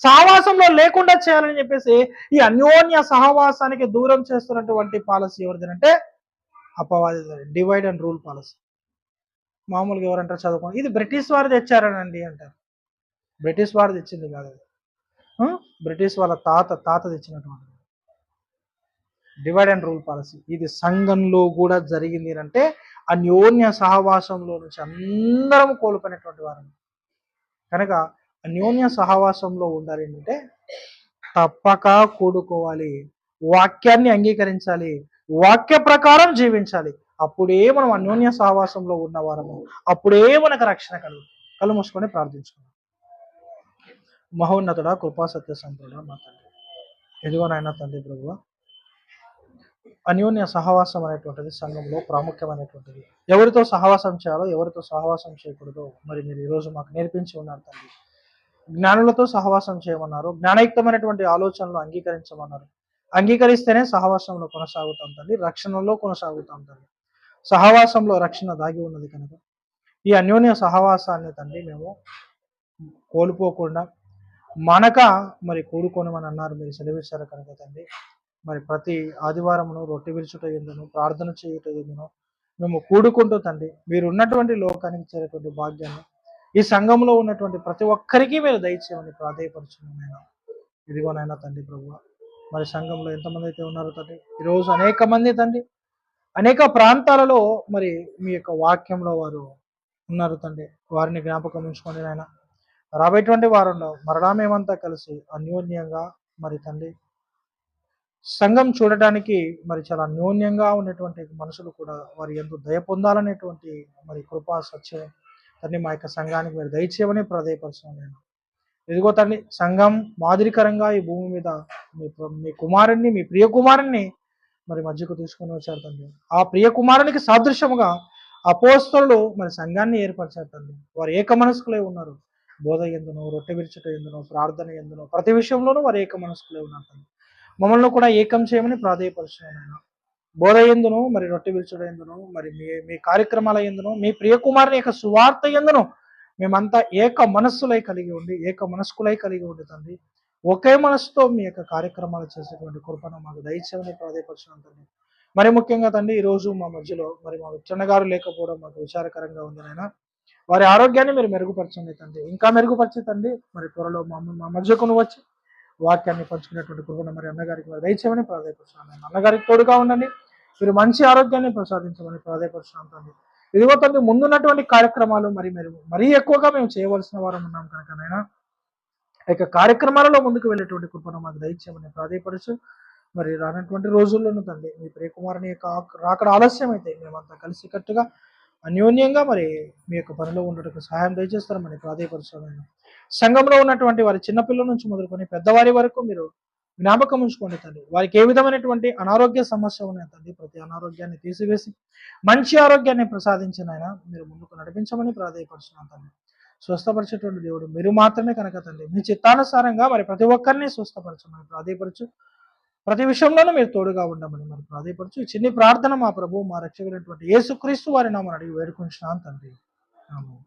సహవాసంలో లేకుండా చేయాలని చెప్పేసి ఈ అన్యోన్య సహవాసానికి దూరం చేస్తున్నటువంటి పాలసీ ఎవరిదంటే అపవాది. Divide and rule policy. మామూలుగా ఎవరంటారు చదువుకోండి, ఇది బ్రిటిష్ వారు తెచ్చారనండి అంటారు. బ్రిటిష్ వారు తెచ్చింది కాదు, బ్రిటిష్ వాళ్ళ తాత తెచ్చినటువంటి డివైడ్ అండ్ రూల్ పాలసీ. ఇది సంఘంలో కూడా జరిగింది అంటే అన్యోన్య సహవాసంలో నుంచి అందరం కోల్పోయినటువంటి వారు. కనుక అన్యోన్య సహవాసంలో ఉండాలి అంటే తప్పక కూడుకోవాలి, వాక్యాన్ని అంగీకరించాలి, వాక్య ప్రకారం జీవించాలి. అప్పుడే మనం అన్యోన్య సహవాసంలో ఉన్నవారము, అప్పుడే మనకు రక్షణ కలుగుతుంది. కళ్ళు మూసుకొని ప్రార్థించుకున్నాం. మహోన్నతుడా, కృపా సత్య సంపూర్ణ మా తండ్రి, ఎదుగునైనా తండ్రి ప్రభువా, అన్యోన్య సహవాసం అనేటువంటిది సంఘంలో ప్రాముఖ్యమైనటువంటిది. ఎవరితో సహవాసం చేయాలో, ఎవరితో సహవాసం చేయకూడదో మరి మీరు ఈరోజు మాకు నేర్పించి ఉన్నారు తండ్రి. జ్ఞానులతో సహవాసం చేయమన్నారు, జ్ఞానయుక్తమైనటువంటి ఆలోచనలు అంగీకరించమన్నారు. అంగీకరిస్తేనే సహవాసంలో కొనసాగుతాం తండ్రి, రక్షణలో కొనసాగుతాం తండ్రి. సహవాసంలో రక్షణ దాగి ఉన్నది కనుక ఈ అన్యోన్య సహవాసాన్ని తండ్రి మేము కోల్పోకుండా మనక మరి కూడుకోనమని అన్నారు, మీరు సెలవిచ్చారు కనుక తండ్రి. మరి ప్రతి ఆదివారమును రొట్టె విరుచుట ఎందును, ప్రార్థన చేయుట ఎందును మేము కూడుకుంటూ తండ్రి మీరు ఉన్నటువంటి లోకానికి చేరేటువంటి భాగ్యాన్ని ఈ సంఘంలో ఉన్నటువంటి ప్రతి ఒక్కరికి మీరు దయచేయమని ప్రాధేయపరుచున్నాను. ఇదిగోనైనా తండ్రి ప్రభువా, మరి సంఘంలో ఎంతమంది అయితే ఉన్నారో తండ్రి, ఈరోజు అనేక మంది తండ్రి అనేక ప్రాంతాలలో మరి మీ యొక్క వాక్యంలో వారు ఉన్నారు తండ్రి. వారిని జ్ఞాపకం ఉంచుకోండి నాయన. రాబోయేటువంటి వారంలో మరలా మేమంతా కలిసి అన్యోన్యంగా మరి తండ్రి సంఘం చూడటానికి మరి చాలా అన్యోన్యంగా ఉన్నటువంటి మనుషులు కూడా వారి ఎందు దయ పొందాలనేటువంటి మరి కృపా సత్యం తండ్రి మా యొక్క సంఘానికి మీరు దయచేయమని ప్రాధేయపరుచున్నాను నేను. ఇదిగో తండ్రి, సంఘం మాదిరికరంగా ఈ భూమి మీద మీ కుమారుణ్ణి, మీ ప్రియ కుమారుణ్ణి మరి మధ్యకు తీసుకుని వచ్చారు తండ్రి. ఆ ప్రియ కుమారునికి సాదృశ్యముగా అపోస్తలులు మరి సంఘాన్ని ఏర్పరిచారు తండ్రి. వారు ఏక మనస్కులై ఉన్నారు. బోధ ఎందును, రొట్టె విరుచుట ఎందును, ప్రార్థన ఎందును, ప్రతి విషయంలోనూ వారు ఏక మనస్కులై ఉన్నారు తండ్రి. మమ్మల్ని కూడా ఏకం చేయమని ప్రాధేయపరుచున్నాను. బోధ ఎందును, మరి రొట్టె విరుచుట ఎందును, మరి మీ కార్యక్రమాల ఎందును, మీ ప్రియ కుమారుని యొక్క సువార్త ఎందును మేమంతా ఏక మనస్సులై కలిగి ఉండి, ఏక మనస్కులై కలిగి ఉండి తండ్రి ఒకే మనసుతో మీ యొక్క కార్యక్రమాలు చేసేటువంటి కృపను మాకు దయచేయమని ప్రాధేయపరుచున్నాను తండ్రి. మరి ముఖ్యంగా తండ్రి ఈరోజు మా మధ్యలో మరి మా విచ్చన్న గారు లేకపోవడం మాకు విచారకరంగా ఉంది నాయన. వారి ఆరోగ్యాన్ని మీరు మెరుగుపరచండి తండ్రి, ఇంకా మెరుగుపరిచి తండ్రి మరి త్వరలో మా మధ్యకును వచ్చి వాక్యాన్ని పంచుకునేటువంటి కృపను మరి అన్నగారికి మరి దయచేయమని ప్రాధేయపరుచున్నాను. అన్నగారికి తోడుగా ఉండండి, మీరు మంచి ఆరోగ్యాన్ని ప్రసాదించమని ప్రాధేయపరుచున్నాను తండ్రి. ఇదిగో తండ్రి ముందున్నటువంటి కార్యక్రమాలు మరీ ఎక్కువగా మేము చేయవలసిన వారం ఉన్నాం కనుక నాయన ఇక కార్యక్రమాలలో ముందుకు వెళ్ళేటువంటి కృపను మాకు దయచేయమని ప్రాధేయపరుచు మరి రానటువంటి రోజుల్లోనూ తండ్రి మీ ప్రియకుమారుని యొక్క రాకడ ఆలస్యం అయితే మేమంతా కలిసికట్టుగా అన్యోన్యంగా మరి మీ యొక్క పనిలో ఉండటకు సహాయం దయచేస్తారమని ప్రాధేయపరుచున్నాను. సంఘంలో ఉన్నటువంటి వారి చిన్నపిల్లల నుంచి మొదలుకొని పెద్దవారి వరకు మీరు జ్ఞాపకం ఉంచుకోండి తండ్రి. వారికి ఏ విధమైనటువంటి అనారోగ్య సమస్య ఉన్నాయి తండ్రి, ప్రతి అనారోగ్యాన్ని తీసివేసి మంచి ఆరోగ్యాన్ని ప్రసాదించిన ఆయన మీరు ముందుకు నడిపించమని ప్రాధేయపరుచున్నాను తండ్రి. స్వస్థపరిచేటువంటి దేవుడు మీరు మాత్రమే కనుక తండ్రి, మీ చిత్తానుసారంగా మరి ప్రతి ఒక్కరిని స్వస్థపరచమని ప్రాధేయపరచు. ప్రతి విషయంలోనూ మీరు తోడుగా ఉండమని మరి ప్రాధేయపరచు. ఈ చిన్ని ప్రార్థన మా ప్రభు మా రక్షకుడైనటువంటి యేసుక్రీస్తు వారి నామమున అడిగి వేడుకుంటున్నాను తండ్రి. ఆమేన్.